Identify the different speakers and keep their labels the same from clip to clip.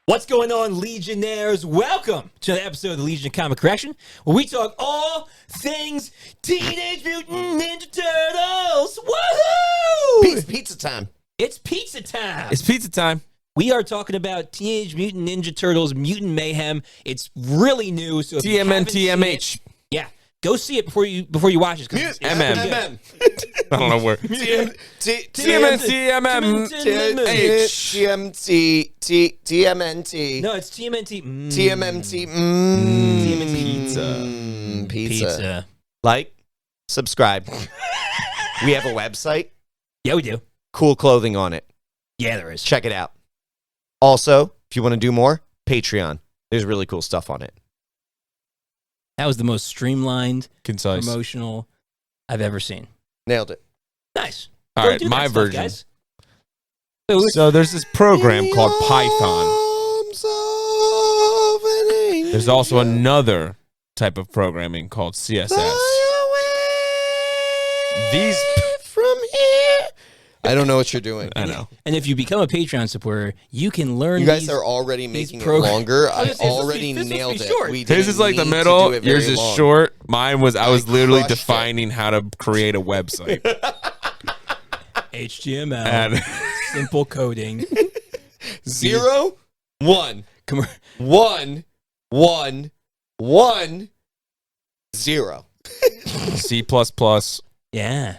Speaker 1: What's going on, Legionnaires? Welcome to the episode of the Legion of Comic Correction, where we talk all things Teenage Mutant Ninja Turtles. Woohoo!
Speaker 2: Pizza time.
Speaker 1: It's pizza time.
Speaker 3: It's pizza time.
Speaker 1: We are talking about Teenage Mutant Ninja Turtles, Mutant Mayhem. It's really new, so if you haven't seen
Speaker 3: TMNTMH.
Speaker 1: it, yeah, go see it before you watch it.
Speaker 2: MM.
Speaker 3: I don't know where.
Speaker 2: TMNTMH. TMNT.
Speaker 1: No, it's TMNT.
Speaker 2: TMNT. Pizza. Like, subscribe. We have a website.
Speaker 1: Yeah, we do.
Speaker 2: Cool clothing on it.
Speaker 1: Yeah, there is.
Speaker 2: Check it out. Also, if you want to do more, Patreon. There's really cool stuff on it.
Speaker 1: That was the most streamlined,
Speaker 3: Concise.
Speaker 1: promotional I've ever seen.
Speaker 2: Nailed it.
Speaker 1: Nice.
Speaker 3: All
Speaker 1: Go
Speaker 3: right,
Speaker 1: do
Speaker 3: my
Speaker 1: that stuff,
Speaker 3: version.
Speaker 1: guys.
Speaker 3: So there's this program called Python. There's also another type of programming called CSS. These
Speaker 2: from here. I don't know what you're doing.
Speaker 3: I know.
Speaker 1: And if you become a Patreon supporter, you can learn.
Speaker 2: You guys
Speaker 1: these,
Speaker 2: are already making it
Speaker 1: programs.
Speaker 2: longer. I
Speaker 1: This was
Speaker 2: already
Speaker 1: supposed to be
Speaker 2: nailed it.
Speaker 1: short.
Speaker 2: We
Speaker 3: His is
Speaker 2: didn't
Speaker 3: like the
Speaker 2: need to
Speaker 3: middle.
Speaker 2: do it very
Speaker 3: Yours is
Speaker 2: long.
Speaker 3: short. Mine was. I was literally
Speaker 2: crushed it.
Speaker 3: defining how to create a website.
Speaker 1: HTML,
Speaker 3: And
Speaker 1: simple coding.
Speaker 2: 0, 1,
Speaker 1: Come on.
Speaker 2: 1, 1, 1, 0.
Speaker 3: C++.
Speaker 1: Yeah.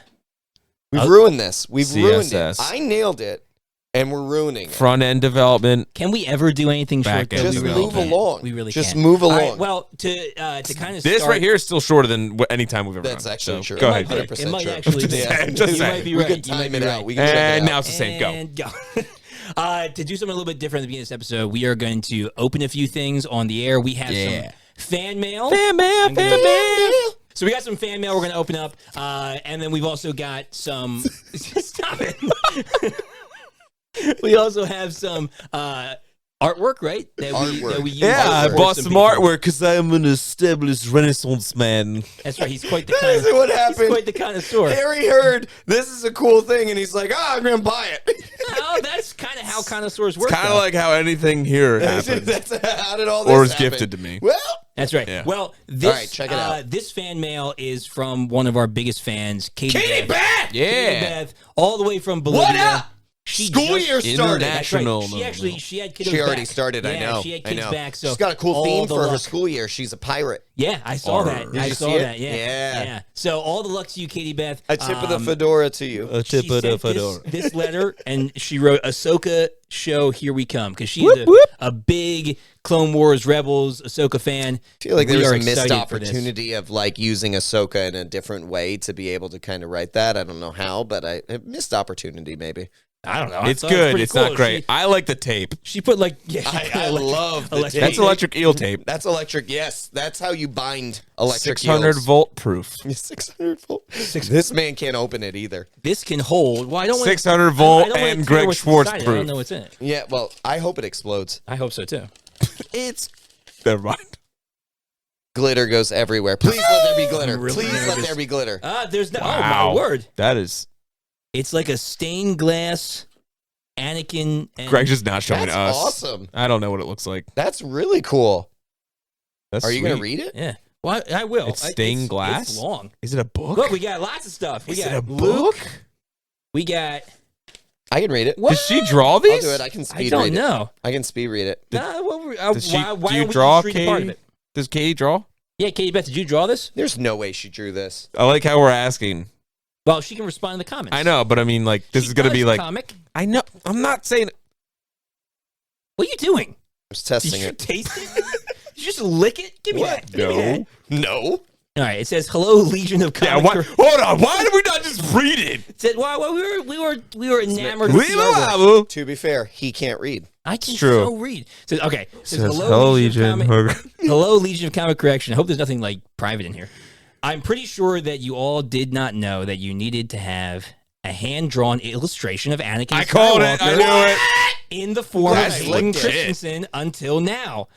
Speaker 2: We've ruined this. We've ruined it.
Speaker 3: CSS.
Speaker 2: I nailed it, and we're ruining it.
Speaker 3: Front end development.
Speaker 1: Can we ever do anything short?
Speaker 3: Back end
Speaker 1: though?
Speaker 2: Just
Speaker 1: We really
Speaker 2: move
Speaker 1: can't.
Speaker 2: along.
Speaker 1: We really
Speaker 2: Just
Speaker 1: can't.
Speaker 2: move
Speaker 1: All
Speaker 2: along.
Speaker 1: right, well, to kind of
Speaker 3: This
Speaker 1: start,
Speaker 3: right here is still shorter than any time we've ever
Speaker 2: That's
Speaker 3: done.
Speaker 2: actually
Speaker 3: So,
Speaker 2: true.
Speaker 3: Go ahead.
Speaker 2: 100%
Speaker 3: Greg.
Speaker 1: It might
Speaker 2: true.
Speaker 1: actually be.
Speaker 3: Just saying,
Speaker 1: You
Speaker 3: just
Speaker 1: might
Speaker 3: saying.
Speaker 1: be
Speaker 2: We
Speaker 1: right.
Speaker 2: can
Speaker 1: You might
Speaker 2: time
Speaker 1: be
Speaker 2: it out.
Speaker 1: right.
Speaker 2: We can check it
Speaker 3: And
Speaker 2: out.
Speaker 3: now it's the same. Go.
Speaker 1: And go. To do something a little bit different at the beginning of this episode, we are going to open a few things on the air. We have some fan mail.
Speaker 3: Fan mail. Fan mail.
Speaker 1: So we got some fan mail we're going to open up, and then we've also got some... Stop it. We also have some artwork, right? That we use.
Speaker 3: Yeah, I
Speaker 1: for
Speaker 3: bought
Speaker 1: some
Speaker 3: some
Speaker 1: people.
Speaker 3: artwork because I'm an established Renaissance man.
Speaker 1: That's right. He's quite the
Speaker 2: That is
Speaker 1: kind.
Speaker 2: what
Speaker 1: He's
Speaker 2: happened.
Speaker 1: quite the connoisseur.
Speaker 2: Harry heard this is a cool thing, and he's like, I'm going to buy it.
Speaker 1: Oh, that's kind of how connoisseurs work.
Speaker 3: Kind of
Speaker 1: though.
Speaker 3: like how anything here happens.
Speaker 2: That's how did all this
Speaker 3: Or is
Speaker 2: happen?
Speaker 3: gifted to me.
Speaker 2: Well,
Speaker 1: That's right.
Speaker 3: Yeah.
Speaker 1: Well, this
Speaker 2: All right, check it out.
Speaker 1: This fan mail is from one of our biggest fans, Katie Beth.
Speaker 3: Yeah.
Speaker 1: Katie Beth, all the way from Bolivia.
Speaker 2: What up?
Speaker 1: She
Speaker 2: School
Speaker 1: just-
Speaker 2: year started.
Speaker 1: That's right.
Speaker 3: International.
Speaker 1: She had kiddos
Speaker 2: She already
Speaker 1: back.
Speaker 2: started, I
Speaker 1: Yeah,
Speaker 2: know.
Speaker 1: she had
Speaker 2: I
Speaker 1: kids
Speaker 2: know.
Speaker 1: back. So
Speaker 2: She's got a cool
Speaker 1: all
Speaker 2: theme
Speaker 1: the
Speaker 2: for her
Speaker 1: luck.
Speaker 2: school year. She's a pirate.
Speaker 1: Yeah, I saw that.
Speaker 2: Did
Speaker 1: I
Speaker 2: you
Speaker 1: saw
Speaker 2: see it?
Speaker 1: that. Yeah. So all the luck to you, Katie Beth.
Speaker 2: A tip of the fedora to you.
Speaker 3: A
Speaker 1: She
Speaker 3: tip of the
Speaker 1: sent
Speaker 3: fedora.
Speaker 1: this letter, and she wrote Ahsoka show, here we come, because she's
Speaker 3: Whoop, whoop.
Speaker 1: a big Clone Wars Rebels Ahsoka fan.
Speaker 2: I feel like there
Speaker 1: We
Speaker 2: was
Speaker 1: are
Speaker 2: a missed
Speaker 1: excited for this.
Speaker 2: opportunity of like using Ahsoka in a different way to be able to kind of write that. I don't know how, but a missed opportunity maybe.
Speaker 1: I don't know.
Speaker 3: It's
Speaker 1: I thought it was
Speaker 3: good.
Speaker 1: pretty
Speaker 3: It's
Speaker 1: cool.
Speaker 3: not great. I like the tape.
Speaker 1: She put like
Speaker 2: I love the
Speaker 1: electric-
Speaker 2: tape.
Speaker 3: That's electric eel tape.
Speaker 2: That's electric. Yes, that's how you bind electric
Speaker 3: 600
Speaker 2: eels.
Speaker 3: volt proof.
Speaker 2: 600 volt. This man can't open it either.
Speaker 1: This can hold. Well, I don't want
Speaker 3: 600 volt
Speaker 1: I don't wanna
Speaker 3: and
Speaker 1: clear
Speaker 3: Greg
Speaker 1: what's
Speaker 3: Schwartz
Speaker 1: inside it. I
Speaker 3: proof.
Speaker 1: don't know what's in it.
Speaker 2: Yeah, well, I hope it explodes.
Speaker 1: I hope so too.
Speaker 3: It's never mind.
Speaker 2: Glitter goes everywhere. Please let there be glitter.
Speaker 1: I'm really
Speaker 2: Please let
Speaker 1: nervous.
Speaker 2: there be glitter.
Speaker 1: There's no. Oh
Speaker 3: Wow.
Speaker 1: my word!
Speaker 3: That is.
Speaker 1: It's like a stained glass Anakin. And
Speaker 3: Greg's just not showing
Speaker 2: That's
Speaker 3: us.
Speaker 2: awesome.
Speaker 3: I don't know what it looks like.
Speaker 2: That's really cool.
Speaker 3: That's
Speaker 2: Are you going to
Speaker 3: sweet.
Speaker 2: read it?
Speaker 1: Yeah. Well, I will.
Speaker 3: It's stained glass?
Speaker 1: It's long.
Speaker 3: Is it a book?
Speaker 1: Look, we got lots of stuff. We
Speaker 3: Is
Speaker 1: got
Speaker 3: it a
Speaker 1: Luke.
Speaker 3: book?
Speaker 1: We got.
Speaker 2: I can read it.
Speaker 1: What?
Speaker 3: Did she draw
Speaker 2: I'll
Speaker 3: these?
Speaker 2: do it. I can
Speaker 1: I
Speaker 2: speed
Speaker 1: don't
Speaker 2: read it.
Speaker 1: know.
Speaker 2: I can speed read it.
Speaker 1: Nah, well,
Speaker 3: Does she,
Speaker 1: why
Speaker 3: do you
Speaker 1: don't we
Speaker 3: draw,
Speaker 1: just read a part of
Speaker 3: Katie?
Speaker 1: it?
Speaker 3: Does Katie draw?
Speaker 1: Yeah, Katie Beth, did you draw this?
Speaker 2: There's no way she drew this.
Speaker 3: I like how we're asking.
Speaker 1: Well, she can respond in the comments.
Speaker 3: I know, but I mean, like, this
Speaker 1: She
Speaker 3: is going to
Speaker 1: does
Speaker 3: be like.
Speaker 1: comic.
Speaker 3: I know. I'm not saying.
Speaker 1: What are you doing?
Speaker 2: I was
Speaker 1: Did
Speaker 2: testing
Speaker 1: you
Speaker 2: it.
Speaker 1: taste it? Did you just lick it? Give me
Speaker 2: What?
Speaker 1: that. Give me that.
Speaker 2: No.
Speaker 1: All right. It says, "Hello, Legion of
Speaker 3: Yeah,
Speaker 1: Comic."
Speaker 3: hold on. Why did we not just read it?
Speaker 1: It said, "Well, we were enamored with the artwork."
Speaker 3: Hello,
Speaker 2: To be fair, he can't read.
Speaker 1: I can
Speaker 3: It's true.
Speaker 1: so read. It says, okay. It says,
Speaker 3: Hello, Legion.
Speaker 1: Hello, Legion of Comic Correction. I hope there's nothing like private in here. I'm pretty sure that you all did not know that you needed to have a hand-drawn illustration of Anakin
Speaker 3: I called it. I
Speaker 1: Skywalker
Speaker 3: knew it.
Speaker 1: in the form
Speaker 2: Glad
Speaker 1: of
Speaker 2: I
Speaker 1: Hayden
Speaker 2: licked it.
Speaker 1: Christensen until now.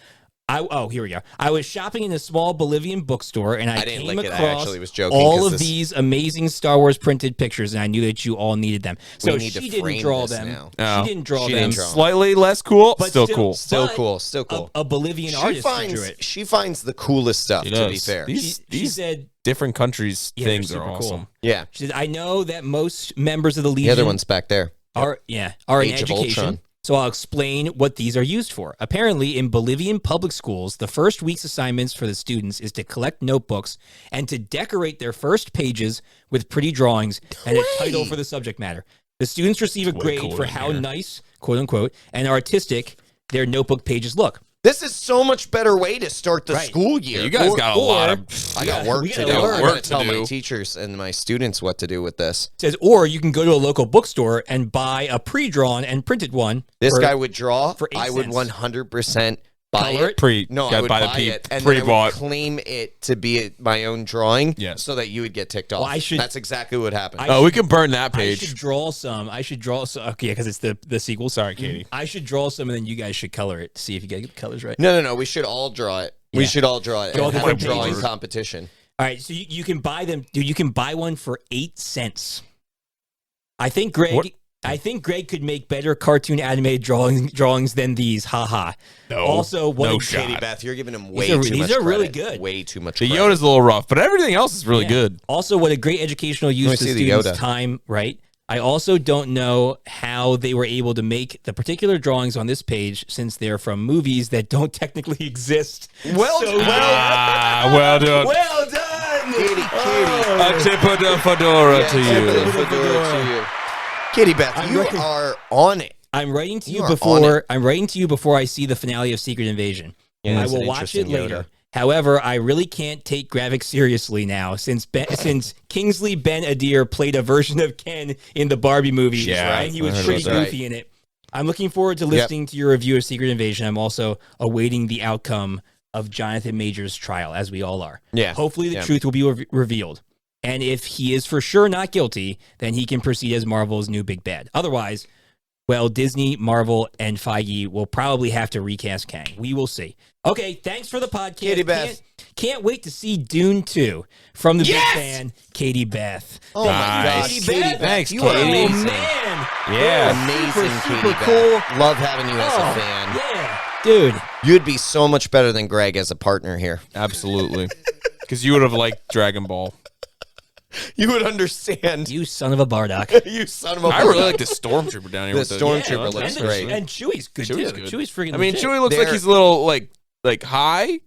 Speaker 1: Here we go. I was shopping in a small Bolivian bookstore, and I
Speaker 2: didn't
Speaker 1: came
Speaker 2: lick it. I
Speaker 1: across
Speaker 2: actually was joking,
Speaker 1: all
Speaker 2: 'cause
Speaker 1: of
Speaker 2: this-
Speaker 1: these amazing Star Wars printed pictures, and I knew that you all needed them. So
Speaker 2: We need to
Speaker 1: she didn't
Speaker 2: frame
Speaker 1: draw
Speaker 2: this
Speaker 1: them.
Speaker 2: now.
Speaker 3: No,
Speaker 1: She didn't draw
Speaker 2: she
Speaker 1: them.
Speaker 2: didn't draw 'em.
Speaker 3: Slightly less cool,
Speaker 1: But
Speaker 3: still cool.
Speaker 2: Still
Speaker 1: but
Speaker 2: cool. Still cool.
Speaker 1: A Bolivian artist drew it.
Speaker 2: She finds the coolest stuff,
Speaker 3: She
Speaker 2: to be
Speaker 3: does.
Speaker 2: fair.
Speaker 3: These
Speaker 1: She said,
Speaker 3: different countries
Speaker 1: Yeah, they're
Speaker 3: things are
Speaker 1: super
Speaker 3: awesome.
Speaker 1: cool.
Speaker 2: Yeah.
Speaker 1: she said, I know that most members of the Legion
Speaker 2: The other one's back there.
Speaker 1: are in
Speaker 2: Age of
Speaker 1: education.
Speaker 2: Ultron.
Speaker 1: So I'll explain what these are used for. Apparently, in Bolivian public schools, the first week's assignments for the students is to collect notebooks and to decorate their first pages with pretty drawings and a title for the subject matter. The students receive a
Speaker 3: way
Speaker 1: grade
Speaker 3: cooler
Speaker 1: for
Speaker 3: in
Speaker 1: how
Speaker 3: here.
Speaker 1: nice, quote unquote, and artistic their notebook pages look.
Speaker 2: This is so much better way to start the
Speaker 1: Right.
Speaker 2: school year.
Speaker 3: You guys got a lot of.
Speaker 2: I got work
Speaker 1: we
Speaker 2: to
Speaker 1: gotta
Speaker 2: do.
Speaker 1: learn.
Speaker 2: I
Speaker 3: Work
Speaker 2: gotta
Speaker 3: to
Speaker 2: tell my
Speaker 3: do.
Speaker 2: teachers and my students what to do with this.
Speaker 1: It says, or you can go to a local bookstore and buy a pre-drawn and printed one.
Speaker 2: This
Speaker 1: for-
Speaker 2: guy would draw.
Speaker 1: for 8
Speaker 2: I would
Speaker 1: cents.
Speaker 2: 100% buy
Speaker 1: Color
Speaker 2: it.
Speaker 1: it?
Speaker 3: Pre,
Speaker 2: No, I
Speaker 3: gotta
Speaker 2: would
Speaker 3: buy the
Speaker 2: buy it, and then I
Speaker 3: pre-bought.
Speaker 2: would claim it to be my own drawing.
Speaker 3: Yes.
Speaker 2: So that you would get ticked off.
Speaker 1: I should-
Speaker 2: That's exactly what happened.
Speaker 3: Oh, we can burn that
Speaker 1: I
Speaker 3: page.
Speaker 1: should draw some. Okay, because it's the sequel.
Speaker 3: Sorry, Katie.
Speaker 1: I should draw some, and then you guys should color it. See if you get the colors right.
Speaker 2: No. We should all draw it. We
Speaker 1: Yeah.
Speaker 2: should all draw it.
Speaker 1: Draw
Speaker 2: and have a
Speaker 1: different
Speaker 2: drawing
Speaker 1: pages.
Speaker 2: competition.
Speaker 1: All right, so you can buy them, dude. You can buy one for 8 cents. I think Greg.
Speaker 3: What?
Speaker 1: I think Greg could make better cartoon animated drawings than these. Haha.
Speaker 3: No,
Speaker 1: Also, what
Speaker 3: no
Speaker 1: a-
Speaker 3: shot.
Speaker 2: Katie Beth, you're giving him way
Speaker 1: These are-
Speaker 2: too
Speaker 1: these
Speaker 2: much
Speaker 1: are really
Speaker 2: credit.
Speaker 1: good.
Speaker 2: Way too much
Speaker 3: The
Speaker 2: credit.
Speaker 3: Yoda's a little rough, but everything else is really
Speaker 1: Yeah.
Speaker 3: good.
Speaker 1: Also, what a great educational use
Speaker 2: me
Speaker 1: of
Speaker 2: see the
Speaker 1: students'
Speaker 2: Yoda.
Speaker 1: time. Right. I also don't know how they were able to make the particular drawings on this page, since they're from movies that don't technically exist.
Speaker 2: Well
Speaker 1: So
Speaker 2: done.
Speaker 3: Well done.
Speaker 1: well done,
Speaker 2: Katie.
Speaker 3: A tip of the fedora to
Speaker 2: Yeah,
Speaker 3: you.
Speaker 2: fedora to you. Katie Beth,
Speaker 1: I'm
Speaker 2: you
Speaker 1: ready.
Speaker 2: are on it.
Speaker 1: I'm writing to
Speaker 2: You
Speaker 1: you
Speaker 2: are on
Speaker 1: before I'm writing to you before I see the finale of Secret Invasion.
Speaker 2: Yeah,
Speaker 1: I
Speaker 2: it's
Speaker 1: will
Speaker 2: an
Speaker 1: watch it
Speaker 2: interesting
Speaker 1: later.
Speaker 2: Yoda.
Speaker 1: However, I really can't take graphics seriously now since Kingsley Ben Adir played a version of Ken in the Barbie movie,
Speaker 3: Yeah,
Speaker 1: and he
Speaker 3: I
Speaker 1: was
Speaker 3: heard
Speaker 1: pretty
Speaker 2: about that.
Speaker 1: goofy in it. I'm looking forward to listening to your review of Secret Invasion. I'm also awaiting the outcome of Jonathan Majors' trial, as we all are.
Speaker 2: Yeah.
Speaker 1: Hopefully, the
Speaker 2: Yeah.
Speaker 1: truth will be revealed. And if he is for sure not guilty, then he can proceed as Marvel's new big bad. Otherwise, well, Disney, Marvel, and Feige will probably have to recast Kang. We will see. Okay, thanks for the podcast.
Speaker 2: Katie Beth.
Speaker 1: Can't wait to see Dune 2 from the
Speaker 2: Yes!
Speaker 1: big fan, Katie Beth.
Speaker 2: Oh my
Speaker 3: Nice.
Speaker 2: gosh,
Speaker 1: Katie
Speaker 2: Katie
Speaker 1: Beth.
Speaker 2: Beth,
Speaker 3: Thanks,
Speaker 2: you are
Speaker 3: Katie.
Speaker 1: Oh,
Speaker 2: amazing.
Speaker 1: man.
Speaker 3: Yeah.
Speaker 2: Amazing,
Speaker 1: Super
Speaker 2: Katie Beth.
Speaker 1: cool.
Speaker 2: Love having you as
Speaker 1: Oh,
Speaker 2: a fan.
Speaker 1: yeah. Dude.
Speaker 2: You'd be so much better than Greg as a partner here.
Speaker 3: Absolutely. Because you would have liked Dragon Ball.
Speaker 2: You would understand.
Speaker 1: You son of a Bardock.
Speaker 2: You son of a.
Speaker 3: I really like the Stormtrooper down here.
Speaker 2: The
Speaker 3: with
Speaker 2: Stormtrooper
Speaker 3: yeah,
Speaker 2: looks
Speaker 1: and,
Speaker 2: great.
Speaker 1: And Chewie's good,
Speaker 3: Chewie's
Speaker 1: too.
Speaker 3: good.
Speaker 1: Chewie's freaking
Speaker 3: I mean,
Speaker 1: legit.
Speaker 3: Chewie looks like
Speaker 2: They're-
Speaker 3: he's a little like high.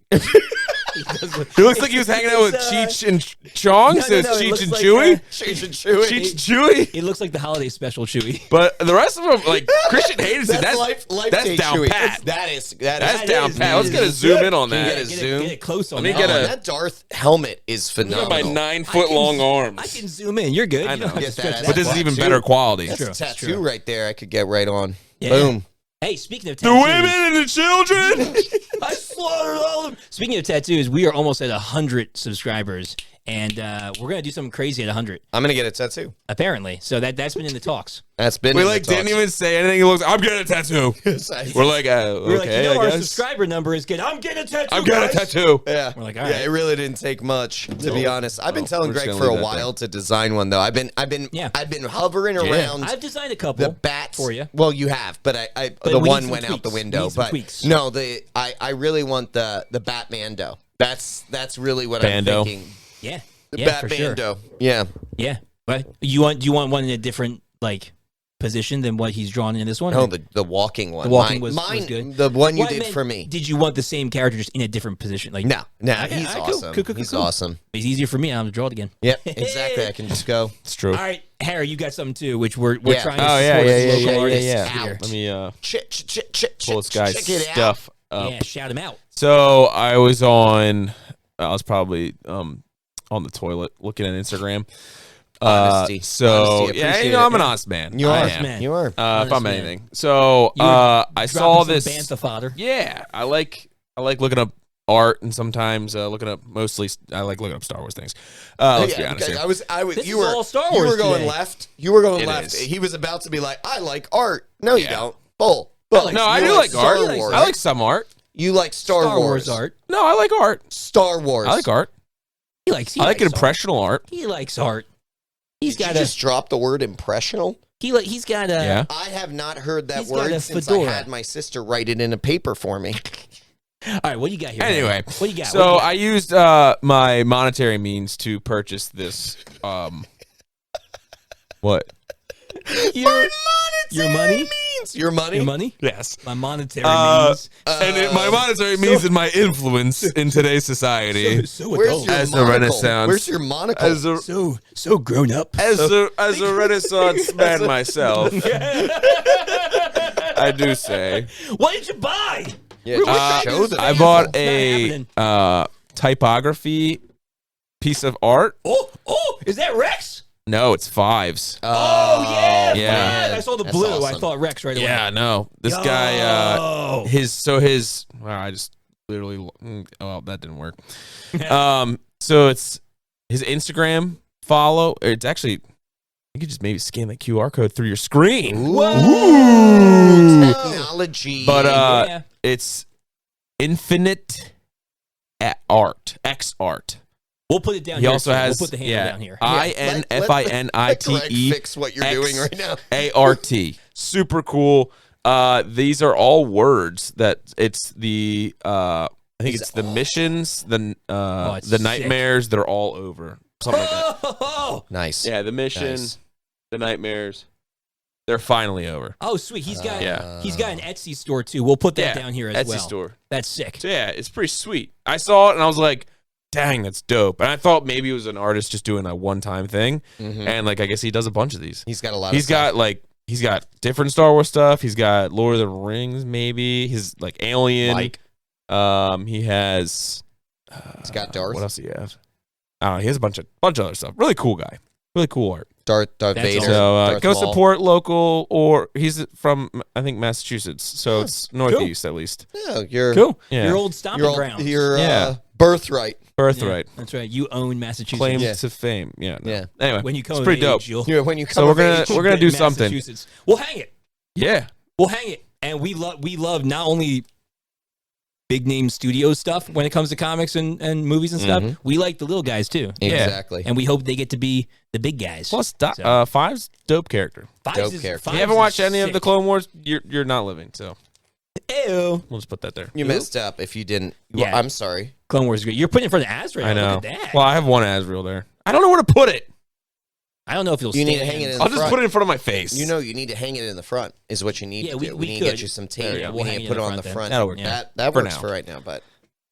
Speaker 3: He looks like he was hanging out with Cheech and Chong.
Speaker 1: No,
Speaker 3: So it's
Speaker 1: no, it
Speaker 3: Cheech
Speaker 1: looks
Speaker 3: and
Speaker 1: like,
Speaker 3: Chewie.
Speaker 2: Cheech and Chewie.
Speaker 3: Cheech and Chewie.
Speaker 1: It looks like the holiday special, Chewie.
Speaker 3: But the rest of them, like Christian Hayden said,
Speaker 2: That's
Speaker 3: that's
Speaker 2: life
Speaker 3: that's
Speaker 2: day
Speaker 3: down
Speaker 2: Chewie.
Speaker 3: pat.
Speaker 2: That's
Speaker 1: That
Speaker 3: down
Speaker 1: is-
Speaker 3: pat. Let's get a
Speaker 1: is
Speaker 3: zoom
Speaker 1: good.
Speaker 3: in on
Speaker 2: Can you
Speaker 3: that.
Speaker 2: get a zoom?
Speaker 1: Get it close on
Speaker 3: Let me
Speaker 1: that.
Speaker 3: get a-
Speaker 2: that Darth helmet is
Speaker 3: Look at
Speaker 2: phenomenal.
Speaker 3: my 9-foot long arms.
Speaker 1: I can zoom in. You're good.
Speaker 3: I
Speaker 1: You don't
Speaker 3: know.
Speaker 1: have to
Speaker 2: Get
Speaker 1: stretch
Speaker 2: that
Speaker 1: it
Speaker 3: But
Speaker 1: out.
Speaker 3: this is even
Speaker 2: Tattoo.
Speaker 3: better quality.
Speaker 2: That's
Speaker 1: true.
Speaker 2: a
Speaker 1: It's
Speaker 2: tattoo
Speaker 1: true.
Speaker 2: right there. I could get right on.
Speaker 1: Yeah.
Speaker 2: Boom.
Speaker 1: Hey, speaking of
Speaker 3: The
Speaker 1: tattoos,
Speaker 3: women and the children.
Speaker 1: I slaughtered all of them. Speaking of tattoos, we are almost at 100 subscribers, and we're gonna do something crazy at 100,
Speaker 2: I'm gonna get a tattoo.
Speaker 1: apparently. So that's been in the talks.
Speaker 2: That's been.
Speaker 3: We
Speaker 2: in the
Speaker 3: like didn't
Speaker 2: talks.
Speaker 3: even say anything. He looks. I'm getting a tattoo. We're like,
Speaker 1: We're like,
Speaker 3: okay,
Speaker 1: you know,
Speaker 3: I
Speaker 1: our
Speaker 3: guess.
Speaker 1: subscriber number is good. I'm getting a tattoo.
Speaker 3: I'm getting a
Speaker 1: guys.
Speaker 3: tattoo.
Speaker 2: Yeah,
Speaker 1: We're like, all
Speaker 2: yeah.
Speaker 1: right.
Speaker 2: It really didn't take much, to be honest. I've been
Speaker 3: Oh,
Speaker 2: telling
Speaker 3: we're just
Speaker 2: Greg
Speaker 3: gonna
Speaker 2: for a
Speaker 3: leave that
Speaker 2: while to design one though. I've been hovering around
Speaker 1: I've designed a couple
Speaker 2: the bats
Speaker 1: for you.
Speaker 2: Well, you have, but I
Speaker 1: But
Speaker 2: the
Speaker 1: we need
Speaker 2: one
Speaker 1: some
Speaker 2: went out the
Speaker 1: tweaks.
Speaker 2: window.
Speaker 1: We need some
Speaker 2: But
Speaker 1: tweaks.
Speaker 2: no, I really want the Batmando. That's really what
Speaker 3: Bando.
Speaker 2: I'm thinking.
Speaker 1: Yeah,
Speaker 2: The
Speaker 1: yeah, for sure.
Speaker 2: Batmando. Yeah.
Speaker 1: Yeah, but do you want one in a different like position than what he's drawn in this one?
Speaker 2: No, the walking one.
Speaker 1: The walking
Speaker 2: Mine-
Speaker 1: was good.
Speaker 2: The one you
Speaker 1: Well, I
Speaker 2: did
Speaker 1: meant,
Speaker 2: for me.
Speaker 1: Did you want the same character just in a different position? Like
Speaker 2: No,
Speaker 1: Okay,
Speaker 2: he's
Speaker 1: all right, cool,
Speaker 2: awesome.
Speaker 1: cool,
Speaker 2: He's
Speaker 1: cool.
Speaker 2: awesome.
Speaker 1: It's easier for me. I don't have to draw it again.
Speaker 2: Yep, exactly. I can just go.
Speaker 3: It's true.
Speaker 1: All right, Harry, you got something too, which we're
Speaker 2: Yeah.
Speaker 1: trying to
Speaker 3: Oh yeah,
Speaker 1: support
Speaker 3: yeah,
Speaker 1: as
Speaker 3: yeah,
Speaker 1: local
Speaker 3: yeah,
Speaker 1: artists
Speaker 3: yeah.
Speaker 1: here.
Speaker 3: Let me
Speaker 2: Check
Speaker 3: pull this guy's
Speaker 2: check it out.
Speaker 3: stuff up.
Speaker 1: Yeah, shout him out.
Speaker 3: So I was probably on the toilet looking at Instagram.
Speaker 2: Honesty.
Speaker 3: So
Speaker 2: Honesty,
Speaker 3: yeah,
Speaker 2: appreciate
Speaker 3: you know, I'm
Speaker 2: it.
Speaker 3: an honest man.
Speaker 2: You
Speaker 3: I
Speaker 2: are.
Speaker 3: am.
Speaker 1: man.
Speaker 2: You are.
Speaker 3: If
Speaker 1: Honest
Speaker 3: I'm
Speaker 1: man.
Speaker 3: anything. So
Speaker 1: You were
Speaker 3: I saw
Speaker 1: dropping some
Speaker 3: this.
Speaker 1: Bantha fodder.
Speaker 3: Yeah, I like looking up art and sometimes looking up I like looking up Star Wars things. Let's be
Speaker 2: Yeah,
Speaker 3: honest
Speaker 2: okay,
Speaker 3: here.
Speaker 2: I was.
Speaker 1: This
Speaker 2: You
Speaker 1: is
Speaker 2: were
Speaker 1: all Star
Speaker 2: You
Speaker 1: Wars
Speaker 2: were going
Speaker 1: today.
Speaker 2: left. You were going
Speaker 3: It
Speaker 2: left.
Speaker 3: is.
Speaker 2: He was about to be like, I like art. No, you
Speaker 3: Yeah.
Speaker 2: don't. Bull.
Speaker 3: No, I do like
Speaker 2: Star
Speaker 3: art.
Speaker 2: Wars.
Speaker 3: I like some art.
Speaker 2: You like Star Wars
Speaker 1: art.
Speaker 3: No, I like art.
Speaker 2: Star Wars.
Speaker 3: I like art.
Speaker 1: He likes
Speaker 3: I like
Speaker 1: art.
Speaker 3: impressional art.
Speaker 1: He likes art. He's
Speaker 2: Did
Speaker 1: got
Speaker 2: you just drop the word impressional?
Speaker 1: he's got a
Speaker 3: Yeah.
Speaker 2: I have not heard that
Speaker 1: He's got a
Speaker 2: word since I
Speaker 1: fedora.
Speaker 2: had my sister write it in a paper for me.
Speaker 1: All right, what do you got here?
Speaker 3: Anyway,
Speaker 1: man? What do you got?
Speaker 3: so
Speaker 1: What do you got?
Speaker 3: I used my monetary means to purchase this. What?
Speaker 1: Your money?
Speaker 2: Your money?
Speaker 1: Your money?
Speaker 3: Yes.
Speaker 1: My monetary means.
Speaker 3: My monetary means and my influence in today's society
Speaker 1: So
Speaker 2: Where's
Speaker 1: adult.
Speaker 2: your
Speaker 3: as a
Speaker 2: monocle?
Speaker 3: Renaissance.
Speaker 2: Where's your monocle?
Speaker 3: as a
Speaker 1: So grown up.
Speaker 3: as a Renaissance man myself. I do say.
Speaker 1: What did you buy?
Speaker 2: Yeah, show them.
Speaker 3: I bought
Speaker 1: It's not
Speaker 3: a
Speaker 1: happening.
Speaker 3: typography piece of art.
Speaker 1: Oh, is that Rex?
Speaker 3: No, it's fives.
Speaker 1: Oh, yeah.
Speaker 3: yeah.
Speaker 1: I saw the
Speaker 2: That's
Speaker 1: blue. I
Speaker 2: awesome.
Speaker 1: thought Rex right away.
Speaker 3: Yeah, no. This
Speaker 1: Yo.
Speaker 3: guy, wow, I just literally, well, that didn't work. So it's his Instagram follow. It's actually, you could just maybe scan that QR code through your screen.
Speaker 2: Ooh, technology.
Speaker 3: But
Speaker 1: Yeah.
Speaker 3: it's Infinite Art, X Art.
Speaker 1: We'll put it down
Speaker 3: He
Speaker 1: here.
Speaker 3: also
Speaker 1: too.
Speaker 3: has
Speaker 1: We'll put the handle down here.
Speaker 2: Let Greg
Speaker 3: INFINITE
Speaker 2: fix what you're doing right now.
Speaker 3: ART. Super cool. These are all words that it's the I think it's the missions, the
Speaker 1: it's
Speaker 3: the
Speaker 1: sick.
Speaker 3: nightmares. They're all over. Something like that.
Speaker 1: Oh,
Speaker 2: Nice.
Speaker 3: Yeah, the mission,
Speaker 2: Nice.
Speaker 3: the nightmares. They're finally over.
Speaker 1: oh, sweet. He's got
Speaker 3: Yeah.
Speaker 1: he's got an Etsy store too. We'll put that
Speaker 3: Yeah,
Speaker 1: down here as
Speaker 3: Etsy
Speaker 1: well.
Speaker 3: store.
Speaker 1: That's sick.
Speaker 3: So yeah, it's pretty sweet. I saw it and I was like, dang, that's dope. And I thought maybe it was an artist just doing a one-time thing.
Speaker 2: Mhm.
Speaker 3: And like I guess he does a bunch of these.
Speaker 2: He's got a lot
Speaker 3: He's
Speaker 2: of stuff.
Speaker 3: got like he's got different Star Wars stuff. He's got Lord of the Rings, maybe. His like Alien.
Speaker 2: Mike.
Speaker 3: He has.
Speaker 2: He's got Darth.
Speaker 3: What else do you have? I don't know. He has a bunch of other stuff. Really cool guy. Really cool art.
Speaker 2: Darth
Speaker 1: That's
Speaker 2: Vader.
Speaker 1: awesome.
Speaker 3: So
Speaker 2: Darth
Speaker 3: go
Speaker 2: Maul.
Speaker 3: support local, or he's from I think Massachusetts, so it's northeast at least.
Speaker 2: Yeah, your
Speaker 3: Cool. Yeah.
Speaker 1: Your old stomping grounds.
Speaker 2: your
Speaker 3: Yeah.
Speaker 2: birthright.
Speaker 1: Yeah,
Speaker 3: Birthright.
Speaker 1: that's right. You own Massachusetts.
Speaker 3: Claim
Speaker 2: Yeah.
Speaker 3: to fame. Yeah. No.
Speaker 2: Yeah.
Speaker 3: Anyway,
Speaker 1: When you come
Speaker 3: it's
Speaker 1: of
Speaker 3: pretty dope.
Speaker 1: age, you'll
Speaker 2: Yeah, when you come
Speaker 3: So we're
Speaker 2: of age.
Speaker 3: gonna do something.
Speaker 1: Massachusetts. We'll hang it.
Speaker 3: Yeah.
Speaker 1: We'll hang it. And we love not only big name studio stuff when it comes to comics and movies and stuff.
Speaker 2: Mhm.
Speaker 1: We like the little guys too.
Speaker 2: Exactly.
Speaker 1: And we hope they get to be the big guys.
Speaker 3: Plus,
Speaker 1: So-
Speaker 3: Five's dope character.
Speaker 1: Fives
Speaker 2: dope
Speaker 1: is-
Speaker 2: character.
Speaker 3: If
Speaker 1: Fives
Speaker 3: you haven't
Speaker 1: is
Speaker 3: watched any of the
Speaker 1: sick.
Speaker 3: Clone Wars, you're not living. So
Speaker 1: Ew.
Speaker 3: we'll just put that there.
Speaker 2: You messed up if you didn't.
Speaker 1: Yeah.
Speaker 2: Well, I'm sorry.
Speaker 1: Clone Wars is great. You're putting it in front of Azrael.
Speaker 3: I know.
Speaker 1: Look at that.
Speaker 3: Well, I have one Azrael there. I don't know where to put it.
Speaker 1: I don't know if you'll
Speaker 2: You need to
Speaker 1: stand.
Speaker 2: hang it in
Speaker 3: I'll
Speaker 2: the
Speaker 3: just
Speaker 2: front.
Speaker 3: put it in front of my face.
Speaker 2: You know, you need to hang it in the front. Is what you need
Speaker 1: Yeah,
Speaker 2: to
Speaker 1: we-
Speaker 2: do.
Speaker 1: we
Speaker 2: need to get
Speaker 1: could.
Speaker 2: you some
Speaker 3: There
Speaker 2: tape.
Speaker 3: you go.
Speaker 2: We
Speaker 1: We'll
Speaker 2: need
Speaker 1: hang
Speaker 2: to
Speaker 1: it
Speaker 2: put
Speaker 1: in
Speaker 2: it
Speaker 1: the
Speaker 2: on the
Speaker 1: front
Speaker 2: front.
Speaker 3: That'll work.
Speaker 1: Yeah.
Speaker 2: That
Speaker 3: For
Speaker 2: works
Speaker 3: now.
Speaker 2: for right now. But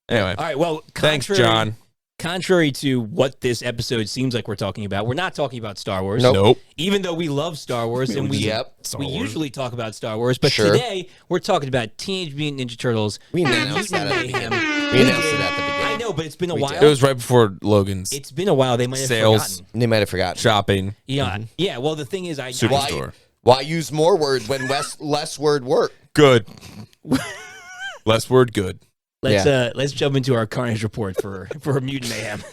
Speaker 3: Anyway,
Speaker 1: All right. Well,
Speaker 3: thanks, John.
Speaker 1: Contrary to what this episode seems like we're talking about, we're not talking about Star Wars.
Speaker 2: Nope.
Speaker 1: Even though we love Star Wars and we
Speaker 2: Yep.
Speaker 3: Star
Speaker 1: we
Speaker 3: Wars.
Speaker 1: usually talk about Star Wars, but
Speaker 2: Sure.
Speaker 1: today we're talking about Teenage Mutant Ninja Turtles.
Speaker 2: we announced
Speaker 1: Mutant
Speaker 2: that at the
Speaker 1: Mayhem.
Speaker 2: beginning. We announced it at the beginning.
Speaker 1: I know, but it's been a
Speaker 2: We
Speaker 1: while.
Speaker 2: did.
Speaker 3: It was right before Logan's
Speaker 1: It's been a while. They might have
Speaker 3: Sales.
Speaker 1: forgotten.
Speaker 2: They might have forgotten.
Speaker 3: shopping.
Speaker 1: Yeah, yeah. Well, the thing is,
Speaker 3: Superstore.
Speaker 2: Why use more word when less word work?
Speaker 3: Good. Less word, good.
Speaker 1: let's jump into our Carnage report for Mutant Mayhem.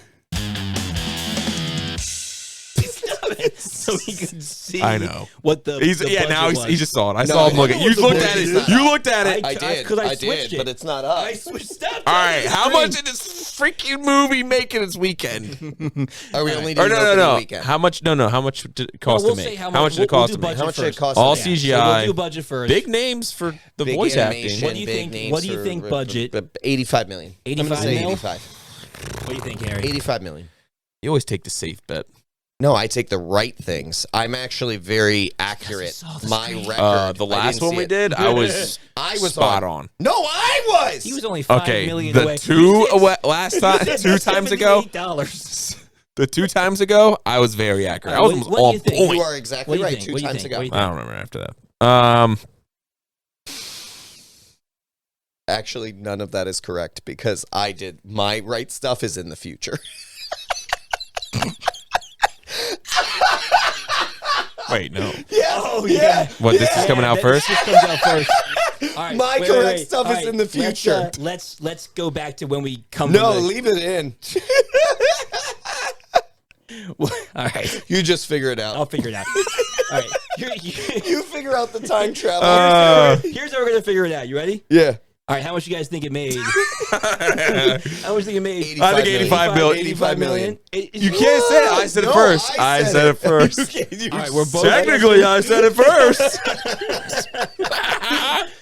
Speaker 1: Stop it, so we can see.
Speaker 3: I know.
Speaker 1: what the
Speaker 3: He's
Speaker 1: the
Speaker 3: yeah.
Speaker 1: budget
Speaker 3: Now
Speaker 1: was.
Speaker 3: he just saw it. I
Speaker 2: No,
Speaker 3: saw him
Speaker 2: I
Speaker 3: look
Speaker 2: know
Speaker 3: at you.
Speaker 2: what the
Speaker 3: Looked
Speaker 2: budget
Speaker 3: at
Speaker 2: is
Speaker 3: it.
Speaker 2: not.
Speaker 3: You looked at it.
Speaker 2: I did.
Speaker 1: 'cause I
Speaker 2: I
Speaker 1: switched
Speaker 2: did,
Speaker 1: it.
Speaker 2: but it's not
Speaker 1: I
Speaker 2: us.
Speaker 1: switched stuff.
Speaker 3: All right. How much did this freaking movie make in its weekend?
Speaker 2: Are we only
Speaker 3: Or
Speaker 2: doing
Speaker 3: no.
Speaker 2: opening weekend?
Speaker 3: How much? No. How much did it cost
Speaker 1: we'll
Speaker 3: to
Speaker 1: say
Speaker 3: make?
Speaker 1: how
Speaker 3: How much did it
Speaker 1: we'll
Speaker 3: cost
Speaker 1: do
Speaker 3: to make?
Speaker 1: budget
Speaker 2: How much did it
Speaker 1: first.
Speaker 2: cost?
Speaker 3: All
Speaker 2: to
Speaker 1: So
Speaker 2: make?
Speaker 3: CGI.
Speaker 1: we'll do budget first.
Speaker 3: Big names for the
Speaker 2: Big
Speaker 3: voice acting.
Speaker 2: animation,
Speaker 1: What do you
Speaker 2: big
Speaker 1: think-
Speaker 2: names
Speaker 1: what do you
Speaker 2: for-
Speaker 1: think budget?
Speaker 2: 85 million. I'm
Speaker 1: 85
Speaker 2: gonna say
Speaker 1: mil?
Speaker 2: 85.
Speaker 1: What do you think, Harry?
Speaker 2: 85 million.
Speaker 3: You always take the safe bet.
Speaker 2: No, I take the right things. I'm actually very accurate.
Speaker 1: saw the
Speaker 2: My
Speaker 1: screen.
Speaker 2: record.
Speaker 3: The
Speaker 2: I
Speaker 3: last
Speaker 2: didn't
Speaker 3: one
Speaker 2: see
Speaker 3: we
Speaker 2: it.
Speaker 3: did, I was spot on.
Speaker 2: No, I was.
Speaker 1: He was only $5
Speaker 3: Okay,
Speaker 1: million
Speaker 3: the
Speaker 1: away.
Speaker 3: two
Speaker 1: He said-
Speaker 3: last time,
Speaker 1: he said
Speaker 3: 2 times ago,
Speaker 1: $78.
Speaker 3: the 2 times ago, I was very accurate. I
Speaker 1: What-
Speaker 3: was
Speaker 1: what do
Speaker 3: on
Speaker 1: you think?
Speaker 3: point.
Speaker 2: You are exactly
Speaker 1: What do you
Speaker 2: right.
Speaker 1: think?
Speaker 2: 2
Speaker 1: What do you
Speaker 2: times
Speaker 1: think?
Speaker 2: ago.
Speaker 1: What do you
Speaker 3: I don't remember after that.
Speaker 2: Actually, none of that is correct because I did my right stuff is in the future.
Speaker 3: Wait, no.
Speaker 2: Yes.
Speaker 1: Oh, yeah.
Speaker 3: What, this is coming out
Speaker 1: that-
Speaker 3: first?
Speaker 1: This comes out first. All right,
Speaker 2: My correct stuff is in the future.
Speaker 1: Let's go back to when we come.
Speaker 2: No,
Speaker 1: to
Speaker 2: leave it in.
Speaker 1: All right,
Speaker 2: You just figure it out.
Speaker 1: I'll figure it out. All right,
Speaker 2: You figure out the time travel.
Speaker 1: here's how we're gonna figure it out. You ready?
Speaker 2: Yeah.
Speaker 1: All right, how much you guys think it made? How much do you think it made?
Speaker 3: I think 85 million.
Speaker 2: 85 million.
Speaker 3: You can't say it. I said it first. I said it first.
Speaker 2: All
Speaker 1: right, we're both
Speaker 3: Technically, I said it first.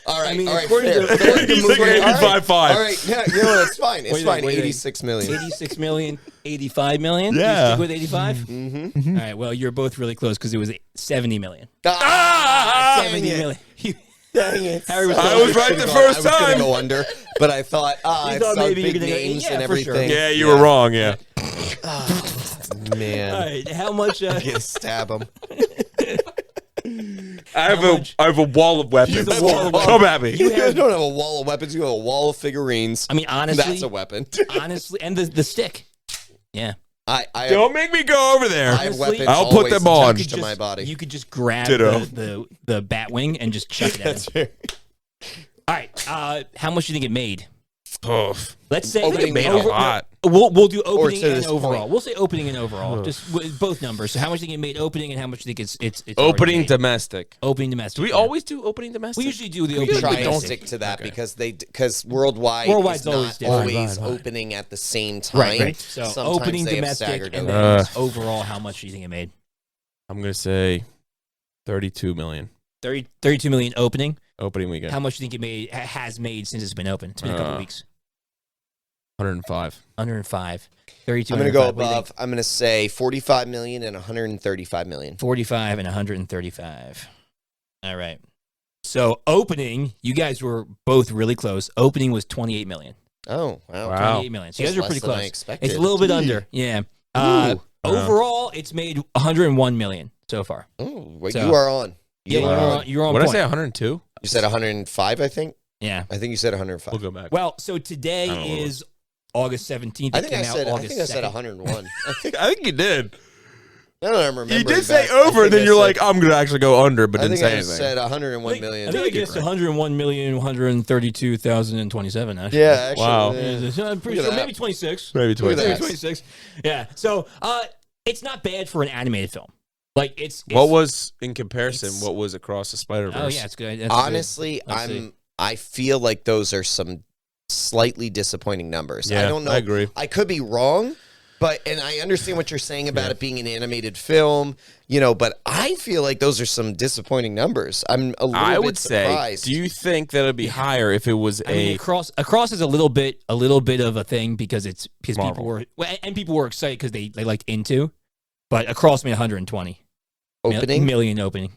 Speaker 2: All right,
Speaker 1: I mean,
Speaker 2: all right.
Speaker 1: according
Speaker 2: Fair.
Speaker 1: to- according to
Speaker 3: He's like
Speaker 1: movie-
Speaker 3: 85.5.
Speaker 2: All right, yeah, you know, it's fine. It's
Speaker 1: Wait,
Speaker 2: fine.
Speaker 1: wait, wait.
Speaker 2: 86 million.
Speaker 1: 86 million, 85 million?
Speaker 3: Yeah.
Speaker 1: You stick with 85?
Speaker 2: Mm-hmm.
Speaker 1: All right, well, you're both really close because it was 70 million.
Speaker 2: Ah,
Speaker 1: 70
Speaker 2: dang it.
Speaker 1: million.
Speaker 2: Dang it.
Speaker 1: Harry was
Speaker 3: I was right the first
Speaker 2: I was going
Speaker 3: time.
Speaker 2: to go under, but I thought,
Speaker 1: You
Speaker 2: it's
Speaker 1: thought
Speaker 2: all
Speaker 1: maybe you
Speaker 2: big
Speaker 1: were gonna go-
Speaker 2: names
Speaker 1: yeah,
Speaker 2: and
Speaker 1: for sure.
Speaker 2: everything.
Speaker 3: Yeah, you were wrong. Yeah.
Speaker 2: Man.
Speaker 1: All right, how much?
Speaker 2: I can stab him.
Speaker 3: I have a wall of weapons.
Speaker 1: He's a wall of
Speaker 3: Come at me.
Speaker 2: You guys don't have a wall of weapons. You have a wall of figurines.
Speaker 1: I mean, honestly,
Speaker 2: That's a weapon.
Speaker 1: honestly, and the stick. Yeah.
Speaker 2: I
Speaker 3: Don't make me go over there.
Speaker 2: have
Speaker 1: honestly,
Speaker 2: weapons
Speaker 3: I'll put
Speaker 2: always
Speaker 3: them on.
Speaker 2: attached to my body.
Speaker 1: You could just grab
Speaker 3: Ditto.
Speaker 1: the bat wing and just chuck it at him. All right, how much do you think it made?
Speaker 3: Oof.
Speaker 1: Let's say
Speaker 2: Opening
Speaker 3: Made a lot.
Speaker 1: We'll do opening
Speaker 2: to
Speaker 1: and
Speaker 2: this
Speaker 1: overall.
Speaker 2: point.
Speaker 1: We'll say opening and overall, just with both numbers. So how much do you think it made opening, and how much do you think it's already
Speaker 3: Opening
Speaker 1: made?
Speaker 3: domestic.
Speaker 1: Opening domestic?
Speaker 3: Do we
Speaker 1: yeah.
Speaker 3: always do opening domestic?
Speaker 1: We usually do the
Speaker 2: We
Speaker 1: opening
Speaker 2: try and
Speaker 1: domestic.
Speaker 2: stick to that
Speaker 3: Okay.
Speaker 2: because worldwide
Speaker 1: Worldwide's
Speaker 2: is
Speaker 1: always
Speaker 2: not
Speaker 1: different.
Speaker 2: always
Speaker 3: Right.
Speaker 2: opening at the same time.
Speaker 1: Right. So
Speaker 2: Sometimes
Speaker 1: opening
Speaker 2: they have
Speaker 1: domestic
Speaker 2: staggered
Speaker 1: and
Speaker 2: openings.
Speaker 1: then overall, how much do you think it made?
Speaker 3: I'm gonna say 32 million
Speaker 1: 32 million opening.
Speaker 3: opening weekend.
Speaker 1: How much do you think it made has made since it's been open? It's been a couple weeks.
Speaker 3: 105.
Speaker 1: 105. 32.
Speaker 2: I'm going to go
Speaker 1: 105. What do you think?
Speaker 2: above. I'm going to say 45 million and 135 million.
Speaker 1: 45 and 135. All right. So opening, you guys were both really close. Opening was 28 million.
Speaker 2: Oh, wow.
Speaker 3: Wow.
Speaker 1: 28 million. So you
Speaker 2: Just
Speaker 1: guys are pretty
Speaker 2: less than I
Speaker 1: close.
Speaker 2: expected.
Speaker 1: It's a little bit under. Yeah. Overall, it's made 101 million so far.
Speaker 2: Oh, well,
Speaker 1: So-
Speaker 2: you are on.
Speaker 1: Yeah, you're on
Speaker 3: What did I
Speaker 1: point.
Speaker 3: say? 102?
Speaker 2: You said 105, I think.
Speaker 1: Yeah.
Speaker 2: I think you said 105.
Speaker 3: We'll go back.
Speaker 1: Well, so
Speaker 3: I
Speaker 1: today
Speaker 3: don't know.
Speaker 1: is August 17th.
Speaker 2: I
Speaker 1: It
Speaker 2: think I
Speaker 1: came out
Speaker 2: said. I
Speaker 1: August
Speaker 2: think I said
Speaker 1: 2nd.
Speaker 2: 101.
Speaker 3: I think you did.
Speaker 2: No, I'm remembering.
Speaker 3: You did say
Speaker 2: back. I
Speaker 3: over,
Speaker 2: think
Speaker 3: then
Speaker 2: I
Speaker 3: you're
Speaker 2: said-
Speaker 3: like, I'm gonna actually go under, but
Speaker 2: I
Speaker 3: didn't
Speaker 2: think
Speaker 3: say
Speaker 2: I
Speaker 3: anything.
Speaker 2: said 101 million.
Speaker 1: I think I guessed 101,132,027. Actually.
Speaker 2: Yeah, actually.
Speaker 3: Wow.
Speaker 1: I'm pretty
Speaker 2: Look
Speaker 1: sure
Speaker 2: at
Speaker 1: maybe
Speaker 2: that.
Speaker 1: 26.
Speaker 3: Maybe
Speaker 2: Look at
Speaker 3: 26.
Speaker 2: that.
Speaker 1: 26. Yeah. So it's not bad for an animated film. Like it's
Speaker 3: What was in comparison?
Speaker 2: it's-
Speaker 3: What was across the Spider Verse?
Speaker 1: Oh yeah, it's good. That's
Speaker 2: Honestly,
Speaker 1: Let's see.
Speaker 2: I feel like those are some slightly disappointing numbers.
Speaker 3: Yeah,
Speaker 2: I don't know.
Speaker 3: I agree.
Speaker 2: I could be wrong, and I understand what you're saying about it being an animated film, but I feel like those are some disappointing numbers. I'm a little
Speaker 3: I
Speaker 2: bit
Speaker 3: would say.
Speaker 2: surprised.
Speaker 3: Do you think that it'd be higher if it was
Speaker 1: I mean, across is a little bit of a thing because people
Speaker 3: Marvel.
Speaker 1: were excited because they liked Into, but across made 120
Speaker 2: opening?
Speaker 1: million opening.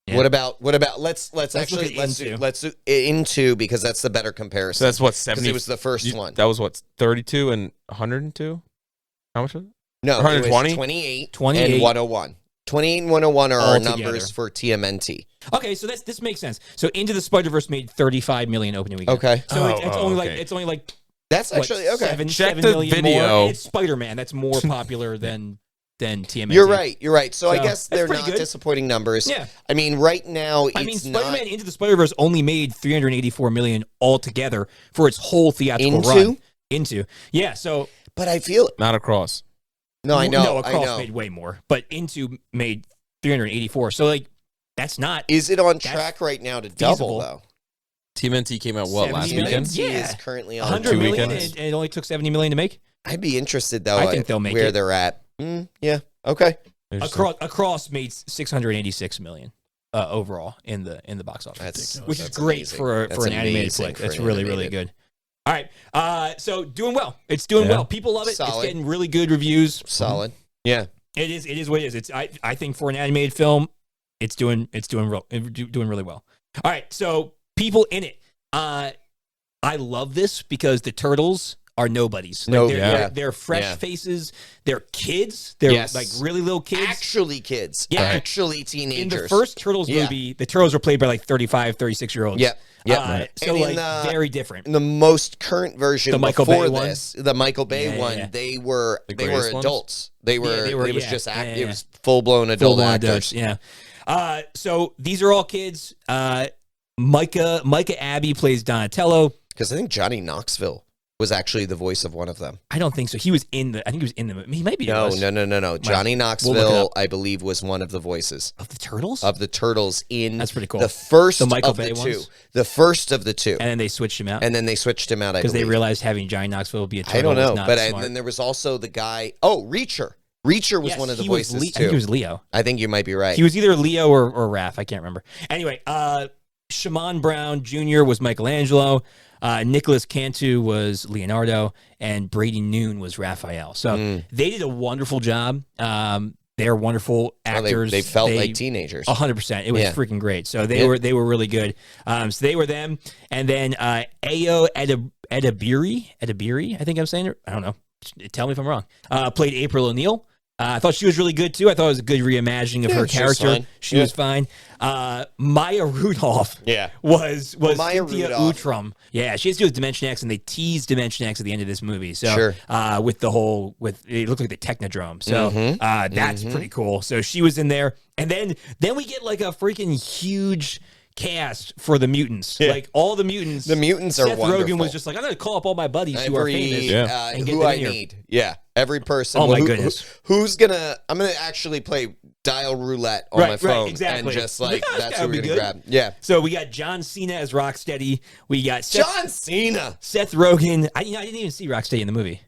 Speaker 1: Yeah.
Speaker 2: What about let's
Speaker 1: look
Speaker 2: actually
Speaker 1: at
Speaker 2: let's do Into because that's the better comparison.
Speaker 3: So that's what
Speaker 2: because
Speaker 3: 70.
Speaker 2: it was the first one.
Speaker 3: That was what 32 and 102. How much was it?
Speaker 2: No,
Speaker 3: 120?
Speaker 2: 28,
Speaker 1: 28.
Speaker 2: and 101. 28 and 101 are
Speaker 1: All
Speaker 2: our
Speaker 1: together.
Speaker 2: numbers for TMNT.
Speaker 1: Okay, so this makes sense. So Into the Spider-Verse made 35 million opening weekend.
Speaker 2: Okay.
Speaker 1: So it's
Speaker 3: Oh,
Speaker 1: only
Speaker 3: okay.
Speaker 1: like it's only like
Speaker 2: That's
Speaker 1: what,
Speaker 2: actually okay.
Speaker 3: Check
Speaker 1: 7
Speaker 3: the
Speaker 1: million
Speaker 3: video.
Speaker 1: more. And it's Spider-Man. That's more popular than TMNT.
Speaker 2: You're right. You're right. So I
Speaker 1: So,
Speaker 2: guess
Speaker 1: that's
Speaker 2: they're
Speaker 1: pretty
Speaker 2: not
Speaker 1: good.
Speaker 2: disappointing numbers.
Speaker 1: Yeah.
Speaker 2: I mean, right now it's
Speaker 1: I mean,
Speaker 2: not
Speaker 1: Spider-Man Into the Spider-Verse only made 384 million altogether for its whole theatrical run. Into. Yeah, so
Speaker 2: but I feel
Speaker 3: Not across.
Speaker 2: no. I know.
Speaker 1: No,
Speaker 2: I
Speaker 1: Across
Speaker 2: know.
Speaker 1: made way more, but Into made 384. So like that's not
Speaker 2: Is it on
Speaker 1: That's
Speaker 2: track right now to
Speaker 1: feasible.
Speaker 2: double though?
Speaker 3: TMNT came out what
Speaker 1: 70
Speaker 3: last
Speaker 1: million?
Speaker 3: weekend?
Speaker 2: TMNT
Speaker 1: Yeah.
Speaker 2: is currently on
Speaker 1: 100
Speaker 3: 2
Speaker 1: million
Speaker 3: weekends.
Speaker 1: and it only took 70 million to make.
Speaker 2: I'd be interested though.
Speaker 1: I think they'll make
Speaker 2: where
Speaker 1: it.
Speaker 2: they're at. Yeah. Okay.
Speaker 1: Across made 686 million overall in the box office.
Speaker 2: That's
Speaker 1: which is
Speaker 2: that's
Speaker 1: great
Speaker 2: amazing.
Speaker 1: for
Speaker 2: That's
Speaker 1: an animated
Speaker 2: amazing
Speaker 1: flick.
Speaker 2: for
Speaker 1: That's
Speaker 2: an
Speaker 1: really, really
Speaker 2: animated.
Speaker 1: good. All right. So doing well. It's doing
Speaker 3: Yeah.
Speaker 1: well. People love it.
Speaker 2: Solid.
Speaker 1: It's getting really good reviews.
Speaker 2: Solid. Yeah.
Speaker 1: It is what it is. It's I think for an animated film, it's doing really well. All right. So people in it. I love this because the Turtles are nobodies. Like
Speaker 2: No,
Speaker 1: they're fresh
Speaker 2: Yeah.
Speaker 1: faces. They're kids. They're
Speaker 2: Yes.
Speaker 1: like really little kids.
Speaker 2: Actually, kids.
Speaker 1: Yeah.
Speaker 2: Actually,
Speaker 1: In
Speaker 2: teenagers.
Speaker 1: the first Turtles
Speaker 2: Yeah.
Speaker 1: movie, the Turtles were played by like 35, 36-year-olds.
Speaker 2: Yep. Yep.
Speaker 1: So
Speaker 2: And in
Speaker 1: like
Speaker 2: the-
Speaker 1: very different.
Speaker 2: In the most current version
Speaker 1: The Michael
Speaker 2: before
Speaker 1: Bay one?
Speaker 2: this, the Michael Bay
Speaker 1: Yeah,
Speaker 2: one,
Speaker 1: yeah.
Speaker 2: they were
Speaker 3: The
Speaker 2: they were
Speaker 3: greatest ones?
Speaker 2: adults. They were,
Speaker 1: they were-
Speaker 2: it was
Speaker 1: yeah,
Speaker 2: just
Speaker 1: yeah,
Speaker 2: it
Speaker 1: yeah.
Speaker 2: was full blown adult
Speaker 1: Full-blown
Speaker 2: actors.
Speaker 1: adults, yeah. So these are all kids. Micah Abbey plays Donatello.
Speaker 2: Because I think Johnny Knoxville was actually the voice of one of them.
Speaker 1: I don't think so. He was in the. I think he was in the. He might be.
Speaker 2: No. Johnny Knoxville, I believe, was one of the voices
Speaker 1: of the Turtles.
Speaker 2: In
Speaker 1: That's pretty cool.
Speaker 2: The first
Speaker 1: the Michael
Speaker 2: of
Speaker 1: Bay
Speaker 2: the two.
Speaker 1: ones?
Speaker 2: The first of the two.
Speaker 1: And then they switched him out.
Speaker 2: Because
Speaker 1: they realized having Johnny Knoxville be a turtle.
Speaker 2: I don't know,
Speaker 1: was not
Speaker 2: but
Speaker 1: smart.
Speaker 2: and then there was also the guy. Oh, Reacher. Reacher was one of the voices too.
Speaker 1: I think he was Leo.
Speaker 2: I think you might be right.
Speaker 1: He was either Leo or Raph. I can't remember. Anyway, Shamon Brown Jr. was Michelangelo. Nicholas Cantu was Leonardo, and Brady Noon was Raphael. So they did a wonderful job. They're wonderful actors.
Speaker 2: They felt like teenagers.
Speaker 1: 100%. It was freaking great. So they were really good. So they were them, and then Ayo Edebiri, I think I'm saying it. I don't know. Tell me if I'm wrong. Played April O'Neil. I thought she was really good too. I thought it was a good reimagining of her character. She was fine. Maya Rudolph was
Speaker 2: Maya
Speaker 1: Cynthia
Speaker 2: Rudolph.
Speaker 1: Utrom. Yeah, she has to do with Dimension X, and they teased Dimension X at the end of this movie. So with it looked like the Technodrome. So that's pretty cool. So she was in there. And then we get like a freaking huge cast for the mutants. Like all the mutants.
Speaker 2: The mutants are wonderful.
Speaker 1: Seth Rogen was just like, I'm going to call up all my buddies who are famous and get
Speaker 2: who
Speaker 1: them
Speaker 2: I
Speaker 1: in here.
Speaker 2: need. Yeah, every person.
Speaker 1: Oh my goodness.
Speaker 2: I'm gonna actually play dial roulette on my phone
Speaker 1: exactly.
Speaker 2: and just like that's
Speaker 1: that
Speaker 2: who
Speaker 1: would
Speaker 2: we're
Speaker 1: be
Speaker 2: gonna
Speaker 1: good.
Speaker 2: grab. Yeah.
Speaker 1: So we got John Cena as Rocksteady. We got
Speaker 2: John Cena.
Speaker 1: Seth Rogen. I didn't even see Rocksteady in the movie.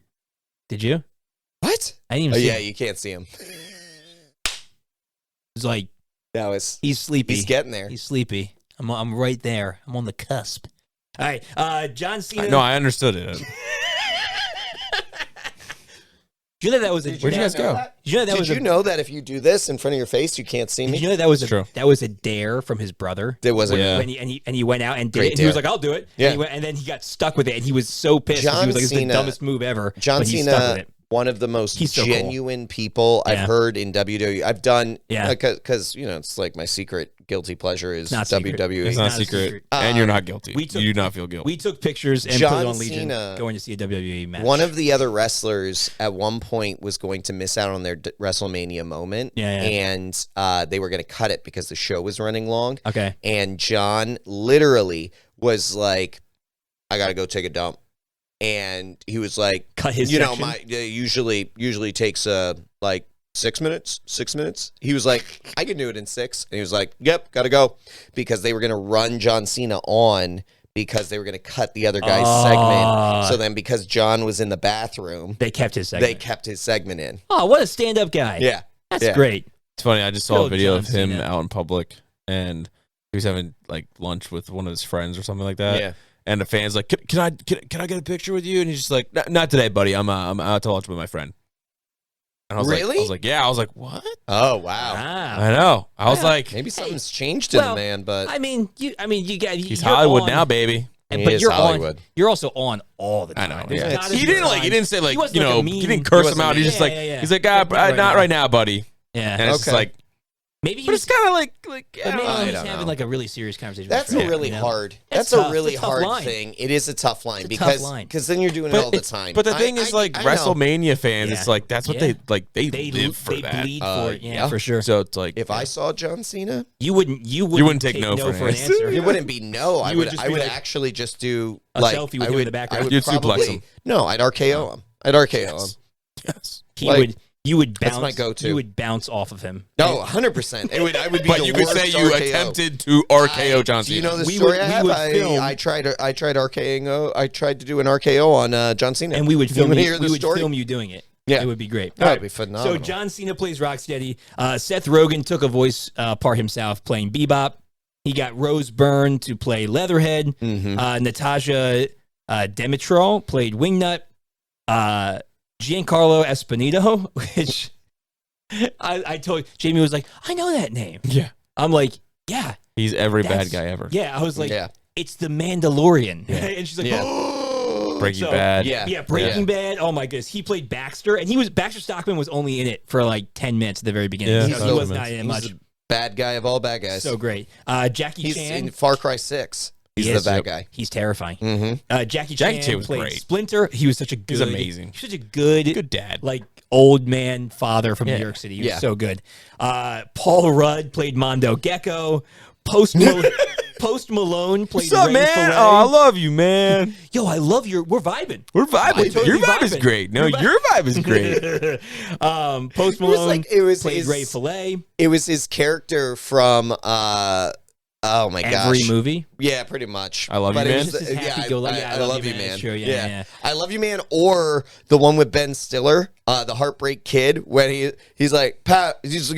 Speaker 1: Did you?
Speaker 2: What?
Speaker 1: I didn't even see him.
Speaker 2: You can't see him.
Speaker 1: It's like he's sleepy.
Speaker 2: He's getting there.
Speaker 1: He's sleepy. I'm right there. I'm on the cusp. All right, John Cena.
Speaker 3: No, I understood it.
Speaker 1: Did you know that was
Speaker 3: Where'd you guys go?
Speaker 2: Did you know that if you do this in front of your face, you can't see me?
Speaker 1: Did you know that was a dare from his brother?
Speaker 2: There was
Speaker 1: and he went out and did it. And he was like, "I'll do it."
Speaker 2: Yeah.
Speaker 1: And then he got stuck with it, and he was so pissed. He was like, "It's the dumbest move ever."
Speaker 2: John
Speaker 1: Cena,
Speaker 2: stuck with it. One of the most genuine people I've heard in WWE. I've done, because it's like my secret guilty pleasure is WWE.
Speaker 3: It's not secret, and you're not guilty. You do not feel guilty.
Speaker 1: We took pictures and put it on Legion going to see a WWE match.
Speaker 2: One of the other wrestlers at one point was going to miss out on their WrestleMania moment, and they were going to cut it because the show was running long.
Speaker 1: Okay,
Speaker 2: and John literally was like, "I got to go take a dump." And he was like,
Speaker 1: cut his section.
Speaker 2: Usually takes like 6 minutes. 6 minutes. He was like, I can do it in 6. And he was like, yep, gotta go. Because they were gonna run John Cena on because they were gonna cut the other guy's segment. So then because John was in the bathroom,
Speaker 1: they kept his segment.
Speaker 2: In.
Speaker 1: Oh, what a stand-up guy.
Speaker 2: Yeah.
Speaker 1: That's great.
Speaker 3: It's funny, I just saw a video of him out in public, and he was having like lunch with one of his friends or something like that. Yeah. And the fan's like, can I get a picture with you? And he's just like, not today, buddy. I'm out to lunch with my friend. And I was
Speaker 2: really?
Speaker 3: I was like, yeah. I was like, what?
Speaker 2: Oh wow.
Speaker 3: I know. I was like,
Speaker 2: maybe something's changed in the man, but
Speaker 3: he's Hollywood now, baby.
Speaker 1: But you're Hollywood. You're also on all the time.
Speaker 3: I know. Yeah. He didn't say like he didn't curse him out. He's just like he's like, not right now, buddy.
Speaker 1: Yeah.
Speaker 3: And it's just like.
Speaker 1: Maybe
Speaker 3: but it's kind of like
Speaker 1: he's having like a really serious conversation.
Speaker 2: That's a really hard. That's a really hard thing. It is a tough line because then you're doing it all the time.
Speaker 3: But the thing is, like WrestleMania fans, it's like that's what they like. They live for that.
Speaker 1: They bleed for it. Yeah, for sure.
Speaker 3: So it's like
Speaker 2: if I saw John Cena,
Speaker 1: you wouldn't take no for an answer.
Speaker 2: It wouldn't be no. I would actually just do
Speaker 1: a selfie with you in the background.
Speaker 3: You'd suplex him.
Speaker 2: No, I'd RKO him. I'd RKO him.
Speaker 1: Yes. He would. You would bounce.
Speaker 2: That's my go-to.
Speaker 1: You would bounce off of him.
Speaker 2: No, 100%. I would be.
Speaker 3: But you could say you
Speaker 2: RKO.
Speaker 3: attempted to RKO John Cena.
Speaker 2: Do you know the story I have? I tried RKOing. I tried to do an RKO on John Cena,
Speaker 1: and we would film. Film you doing it.
Speaker 2: Yeah,
Speaker 1: it would be great.
Speaker 2: That would be phenomenal.
Speaker 1: So John Cena plays Rocksteady. Seth Rogen took a voice part himself, playing Bebop. He got Rose Byrne to play Leatherhead. Natasha Demetro played Wingnut. Giancarlo Esposito, which I told Jamie was like, I know that name.
Speaker 3: Yeah.
Speaker 1: I'm like, yeah.
Speaker 3: He's every bad guy ever.
Speaker 1: Yeah. I was like, it's the Mandalorian.
Speaker 3: Yeah.
Speaker 1: And she's like, oh.
Speaker 3: Breaking Bad.
Speaker 1: Yeah, Breaking Bad. Oh my goodness. He played Baxter, and Baxter Stockman was only in it for like 10 minutes at the very beginning.
Speaker 3: Yeah,
Speaker 1: he was not in it much.
Speaker 2: He's the bad guy of all bad guys.
Speaker 1: So great. Jackie Chan.
Speaker 2: In Far Cry 6. He's the bad guy.
Speaker 1: He's terrifying. Jackie
Speaker 3: Chan
Speaker 1: played
Speaker 3: was great.
Speaker 1: Splinter. He was such a good.
Speaker 3: He's amazing.
Speaker 1: He's such a good
Speaker 3: dad.
Speaker 1: Like old man father from New York City. He was so good. Paul Rudd played Mondo Gecko. Post Post Malone played
Speaker 3: What's up,
Speaker 1: Ray
Speaker 3: man?
Speaker 1: Fillet.
Speaker 3: Oh, I love you, man.
Speaker 1: Yo, I love we're vibing.
Speaker 3: We're vibing.
Speaker 1: Totally
Speaker 3: Your vibe is
Speaker 1: vibing.
Speaker 3: great. No, your vibe is great.
Speaker 1: Post Malone played
Speaker 2: his,
Speaker 1: Ray Fillet.
Speaker 2: It was his character from oh my gosh.
Speaker 1: Every movie.
Speaker 2: Yeah, pretty much.
Speaker 3: I Love You,
Speaker 2: But it
Speaker 3: Man?
Speaker 2: was
Speaker 1: Just his
Speaker 2: yeah,
Speaker 1: happy-go-lucky,
Speaker 2: I love you, man.
Speaker 1: Sure, yeah.
Speaker 2: I Love You, Man, or the one with Ben Stiller, the Heartbreak Kid, when he's like, Pat, just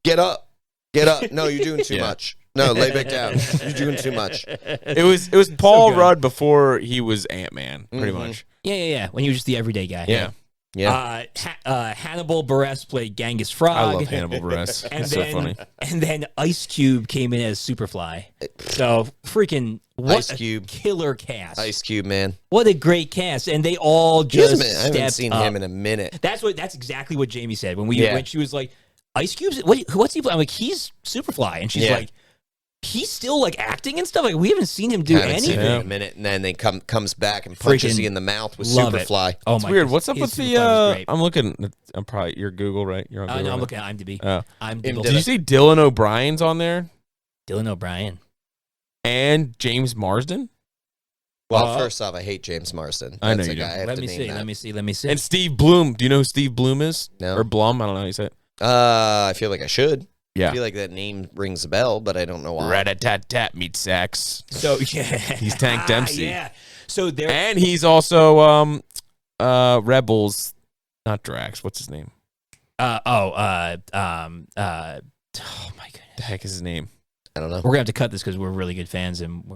Speaker 2: get up. Get up. No, you're doing too much. No, lay back down. You're doing too much.
Speaker 3: It was Paul Rudd before he was Ant-Man, pretty much.
Speaker 1: Yeah. When he was just the everyday guy.
Speaker 3: Yeah.
Speaker 2: Yeah.
Speaker 1: Hannibal Buress played Genghis Frog.
Speaker 3: I love Hannibal Buress.
Speaker 1: And
Speaker 3: It's
Speaker 1: then,
Speaker 3: so funny.
Speaker 1: And then Ice Cube came in as Superfly. So freaking what
Speaker 2: Ice Cube.
Speaker 1: a killer cast.
Speaker 2: Ice Cube, man.
Speaker 1: What a great cast. And they all
Speaker 2: I
Speaker 1: just
Speaker 2: haven't
Speaker 1: stepped
Speaker 2: seen
Speaker 1: up.
Speaker 2: him in a minute.
Speaker 1: That's exactly what Jamie said when she was like, Ice Cube's what's he play? I'm like, he's Superfly. And she's like, he's still like acting and stuff. Like we haven't seen him do
Speaker 2: Haven't seen
Speaker 1: anything.
Speaker 2: him in a minute, and then they comes back and punches you in the mouth with
Speaker 1: love
Speaker 2: Superfly.
Speaker 1: Oh
Speaker 3: It's
Speaker 1: my
Speaker 3: weird.
Speaker 1: goodness.
Speaker 3: What's up
Speaker 1: His
Speaker 3: with the?
Speaker 1: Superfly was great.
Speaker 3: I'm looking. I'm probably your Google, right? You're on Google.
Speaker 1: No, I'm
Speaker 3: right?
Speaker 1: looking at IMDb.
Speaker 3: Oh.
Speaker 1: IMDb.
Speaker 3: Did you see Dylan O'Brien's on there
Speaker 1: Dylan O'Brien?
Speaker 3: and James Marsden
Speaker 2: Well, first off, I hate James Marsden.
Speaker 3: I know
Speaker 2: That's
Speaker 3: you
Speaker 2: a
Speaker 3: do.
Speaker 2: guy I have
Speaker 1: Let
Speaker 2: to
Speaker 1: me
Speaker 2: name
Speaker 1: see.
Speaker 2: that.
Speaker 1: Let me see.
Speaker 3: and Steve Bloom? Do you know who Steve Bloom is?
Speaker 2: No.
Speaker 3: Or Blum? I don't know how you say it.
Speaker 2: I feel like I should.
Speaker 3: Yeah.
Speaker 2: I feel like that name rings a bell, but I don't know why.
Speaker 3: Rat-a-tat-tat meat sacks.
Speaker 1: So yeah,
Speaker 3: He's Tank Dempsey.
Speaker 1: Yeah. So there.
Speaker 3: And he's also Rebels, not Drax. What's his name?
Speaker 1: Oh my goodness.
Speaker 3: The heck is his name?
Speaker 2: I don't know.
Speaker 1: We're gonna have to cut this because we're really good fans and we're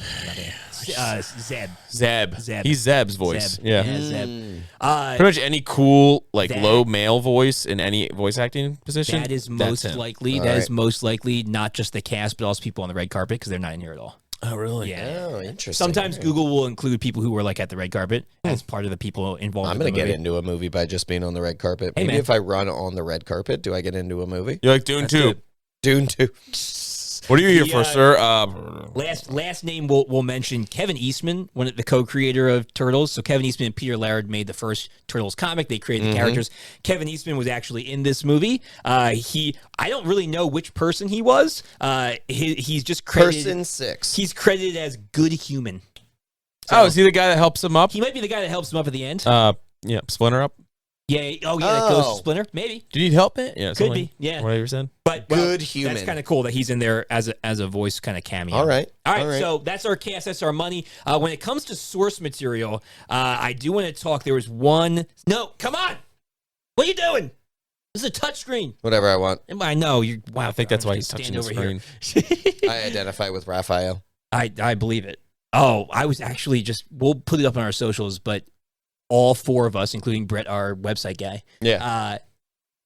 Speaker 1: Zeb.
Speaker 3: Zeb.
Speaker 1: Zeb.
Speaker 3: He's Zeb's voice.
Speaker 1: Zeb.
Speaker 3: Yeah.
Speaker 1: Zeb.
Speaker 3: Pretty much any cool, like
Speaker 1: That-
Speaker 3: low male voice in any voice acting position.
Speaker 1: That is
Speaker 3: that's
Speaker 1: most
Speaker 3: him.
Speaker 1: likely.
Speaker 2: All
Speaker 1: That
Speaker 2: right.
Speaker 1: is most likely not just the cast, but also people on the red carpet because they're not in here at all.
Speaker 3: Oh, really?
Speaker 1: Yeah.
Speaker 2: Oh, interesting.
Speaker 1: Sometimes
Speaker 2: All right.
Speaker 1: Google will include people who were like at the red carpet as part of the people involved.
Speaker 2: I'm
Speaker 1: going
Speaker 2: gonna
Speaker 1: to
Speaker 2: get into a movie by just being on the red carpet.
Speaker 1: Hey,
Speaker 2: Maybe
Speaker 1: man.
Speaker 2: if I run on the red carpet, do I get into a movie?
Speaker 3: You're like Dune 2.
Speaker 2: Dune 2.
Speaker 3: What are you here
Speaker 1: The,
Speaker 3: for, sir?
Speaker 1: Last name we'll mention Kevin Eastman, one of the co-creator of Turtles. So Kevin Eastman and Peter Laird made the first Turtles comic. They created the characters. Kevin Eastman was actually in this movie. I don't really know which person he was. He's just credited.
Speaker 2: Person 6.
Speaker 1: He's credited as good human.
Speaker 3: Oh, is he the guy that helps him up?
Speaker 1: He might be the guy that helps him up at the end.
Speaker 3: Yeah, Splinter up.
Speaker 1: Yeah. Oh, yeah. That goes to Splinter. Maybe.
Speaker 3: Do you need help, man? Yeah,
Speaker 1: Could be. Yeah.
Speaker 3: Whatever you said.
Speaker 1: But
Speaker 2: Good human.
Speaker 1: That's kind of cool that he's in there as a voice kind of cameo.
Speaker 2: All right.
Speaker 1: All right. So that's our cast. That's our money. When it comes to source material, I do want to talk. There was one. No, come on. What are you doing? This is a touchscreen.
Speaker 2: Whatever I want.
Speaker 1: I know you. Wow.
Speaker 3: I think that's why he's
Speaker 1: stand
Speaker 3: touching the
Speaker 1: over
Speaker 3: screen.
Speaker 1: here.
Speaker 2: I identify with Raphael.
Speaker 1: I believe it. Oh, I was actually we'll put it up on our socials, but all four of us, including Brett, our website guy,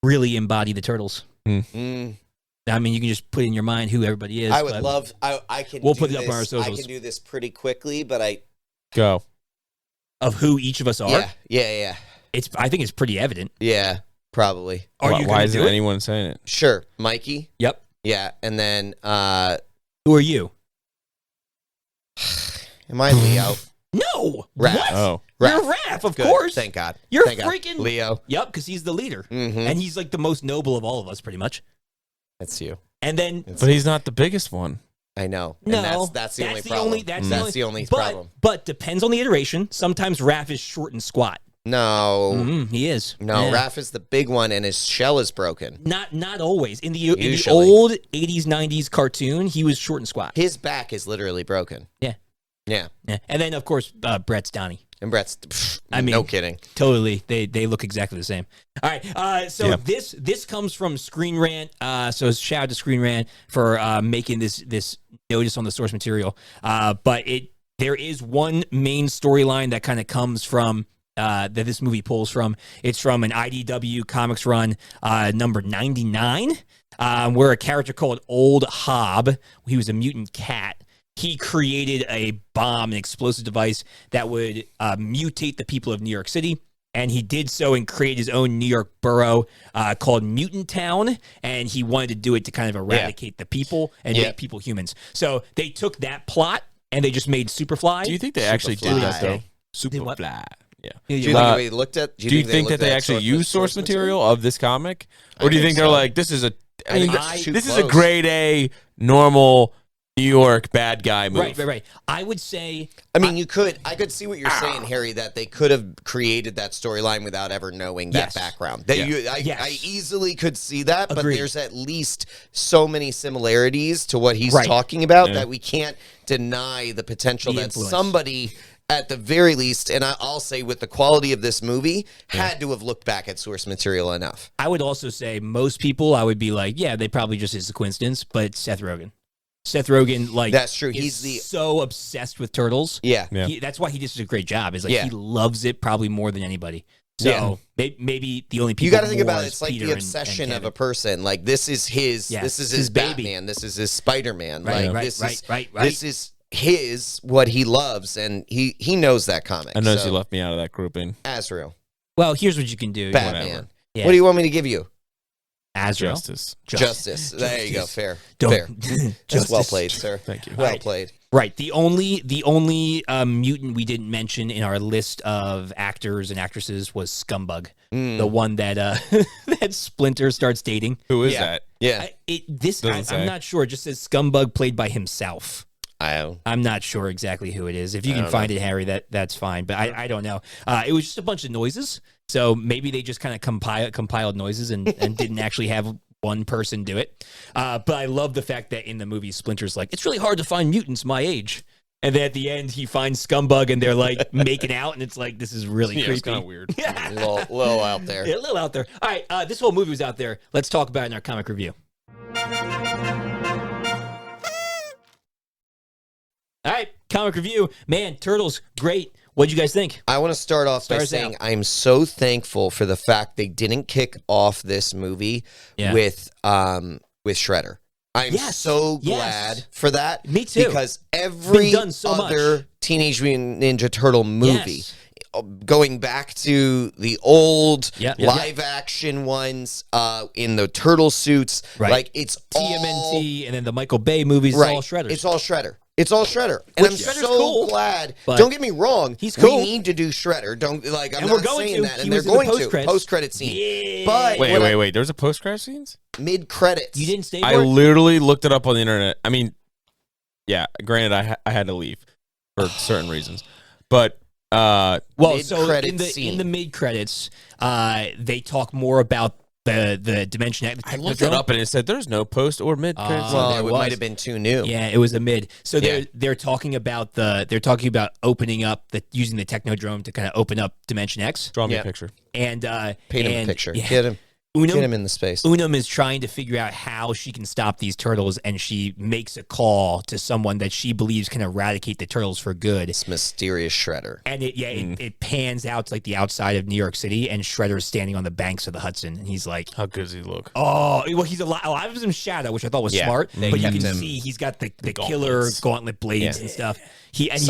Speaker 1: really embody the Turtles.
Speaker 2: Mm.
Speaker 1: I mean, you can just put in your mind who everybody is.
Speaker 2: I would
Speaker 1: but
Speaker 2: love. I can.
Speaker 1: We'll
Speaker 2: do
Speaker 1: put it up
Speaker 2: this,
Speaker 1: on our socials.
Speaker 2: I can do this pretty quickly, but I.
Speaker 3: Go.
Speaker 1: of who each of us are.
Speaker 2: Yeah.
Speaker 1: I think it's pretty evident.
Speaker 2: Yeah. Probably.
Speaker 1: Are you
Speaker 3: Why
Speaker 1: gonna
Speaker 3: isn't
Speaker 1: do it?
Speaker 3: anyone saying it?
Speaker 2: Sure, Mikey.
Speaker 1: Yep.
Speaker 2: Yeah, and then
Speaker 1: Who are you?
Speaker 2: am I Leo?
Speaker 1: No.
Speaker 2: Raph.
Speaker 1: What?
Speaker 3: Oh.
Speaker 1: You're Raph, of
Speaker 2: Good.
Speaker 1: course.
Speaker 2: Thank God.
Speaker 1: You're
Speaker 2: Thank God.
Speaker 1: freaking
Speaker 2: Leo.
Speaker 1: Yep, because he's the leader,
Speaker 2: Mm-hmm.
Speaker 1: and he's like the most noble of all of us, pretty much.
Speaker 2: That's you.
Speaker 1: And then
Speaker 3: But he's not the biggest one.
Speaker 2: I know.
Speaker 1: no,
Speaker 2: And that's the only problem. That's the only problem.
Speaker 1: But depends on the iteration. Sometimes Raph is short and squat.
Speaker 2: No.
Speaker 1: He is.
Speaker 2: No,
Speaker 1: Yeah.
Speaker 2: Raph is the big one, and his shell is broken.
Speaker 1: Not always. In the
Speaker 2: Usually.
Speaker 1: old 80s, 90s cartoon, he was short and squat.
Speaker 2: His back is literally broken.
Speaker 1: Yeah.
Speaker 2: Yeah.
Speaker 1: Yeah. And then, of course, Brett's Donnie.
Speaker 2: And Brett's,
Speaker 1: I mean,
Speaker 2: no kidding.
Speaker 1: Totally. They look exactly the same. All right. So
Speaker 3: Yeah.
Speaker 1: this comes from Screen Rant. So shout out to Screen Rant for making this notice on the source material. But there is one main storyline that kind of comes from that this movie pulls from. It's from an IDW Comics run, number 99, where a character called Old Hob, he was a mutant cat. He created a bomb, an explosive device that would mutate the people of New York City. And he did so and created his own New York borough called Mutant Town. And he wanted to do it to kind of eradicate the people and make people humans. So they took that plot and they just made Superfly.
Speaker 3: Do you think they actually did that, though?
Speaker 1: What?
Speaker 3: Superfly. Yeah.
Speaker 2: Do you think we looked at?
Speaker 3: Do you think that they actually use source material of this comic? Or do you think they're like, this is a grade A, normal, New York bad guy move.
Speaker 1: Right. I would say.
Speaker 2: I mean, I could see what you're saying, Harry, that they could have created that storyline without ever knowing that background. I easily could see that, but there's at least so many similarities to what he's talking about that we can't deny the potential that somebody, at the very least, and I'll say with the quality of this movie, had to have looked back at source material enough.
Speaker 1: I would also say most people, I would be like, yeah, they probably just is a coincidence, but Seth Rogen. Like,
Speaker 2: that's true. He's
Speaker 1: so obsessed with turtles.
Speaker 2: Yeah.
Speaker 1: That's why he just did a great job. Is like he loves it probably more than anybody. So maybe the only people
Speaker 2: you got to think about it. It's like
Speaker 1: Peter
Speaker 2: the obsession of a person. Like this is his
Speaker 1: baby.
Speaker 2: Batman. This is his Spider-Man.
Speaker 1: Right.
Speaker 2: This is his what he loves, and he knows that comic.
Speaker 3: I noticed you left me out of that grouping.
Speaker 2: Azrael.
Speaker 1: Well, here's what you can do.
Speaker 2: Batman. Yeah. What do you want me to give you?
Speaker 1: Azrael.
Speaker 2: Justice. There you go. Fair.
Speaker 1: Just
Speaker 2: well played, sir.
Speaker 3: Thank you.
Speaker 2: Well played.
Speaker 1: Right. The only mutant we didn't mention in our list of actors and actresses was Scumbug, the one that that Splinter starts dating.
Speaker 3: Who is that?
Speaker 2: Yeah.
Speaker 1: I'm not sure. It just says Scumbug played by himself. I'm not sure exactly who it is. If you can find it, Harry, that's fine. But I don't know. It was just a bunch of noises. So maybe they just kind of compiled noises and didn't actually have one person do it. But I love the fact that in the movie, Splinter's like, it's really hard to find mutants my age. And then at the end, he finds Scumbug and they're like making out. And it's like, this is really creepy.
Speaker 3: It's kind of weird.
Speaker 2: A little out there.
Speaker 1: Yeah, a little out there. All right. This whole movie was out there. Let's talk about it in our comic review. All right. Comic review. Man, Turtles, great. What'd you guys think?
Speaker 2: I want to start off by saying I'm so thankful for the fact they didn't kick off this movie with Shredder. I'm so glad for that.
Speaker 1: Me too.
Speaker 2: Because every other Teenage Mutant Ninja Turtle movie, going back to the old live action ones in the turtle suits, like it's
Speaker 1: TMNT and then the Michael Bay movies, it's all Shredder.
Speaker 2: It's all Shredder. It's all Shredder, and I'm so glad. Don't get me wrong;
Speaker 1: he's cool.
Speaker 2: We need to do Shredder. I'm
Speaker 1: not
Speaker 2: saying that, and
Speaker 1: they're
Speaker 2: going to post-credit scene.
Speaker 1: Yeah.
Speaker 2: But
Speaker 3: wait. There's a post-credit scenes?
Speaker 2: Mid-credits.
Speaker 1: You didn't stay.
Speaker 3: I literally looked it up on the internet. I mean, granted, I had to leave for certain reasons, but so in the mid-credits,
Speaker 1: they talk more about the Dimension X.
Speaker 3: I looked it up and it said there's no post or mid credits.
Speaker 2: Well, it might have been too new.
Speaker 1: Yeah, it was a mid. So they're talking about opening up using the Technodrome to kind of open up Dimension X.
Speaker 3: Draw me a picture.
Speaker 2: And paint him a picture. Get him in the space.
Speaker 1: Unum is trying to figure out how she can stop these turtles, and she makes a call to someone that she believes can eradicate the turtles for good.
Speaker 2: It's mysterious Shredder.
Speaker 1: And it pans out to like the outside of New York City, and Shredder's standing on the banks of the Hudson, and he's like,
Speaker 3: how good does he look?
Speaker 1: Oh, well, he's alive of his shadow, which I thought was smart, but you can see he's got the killer gauntlet blades and stuff. He's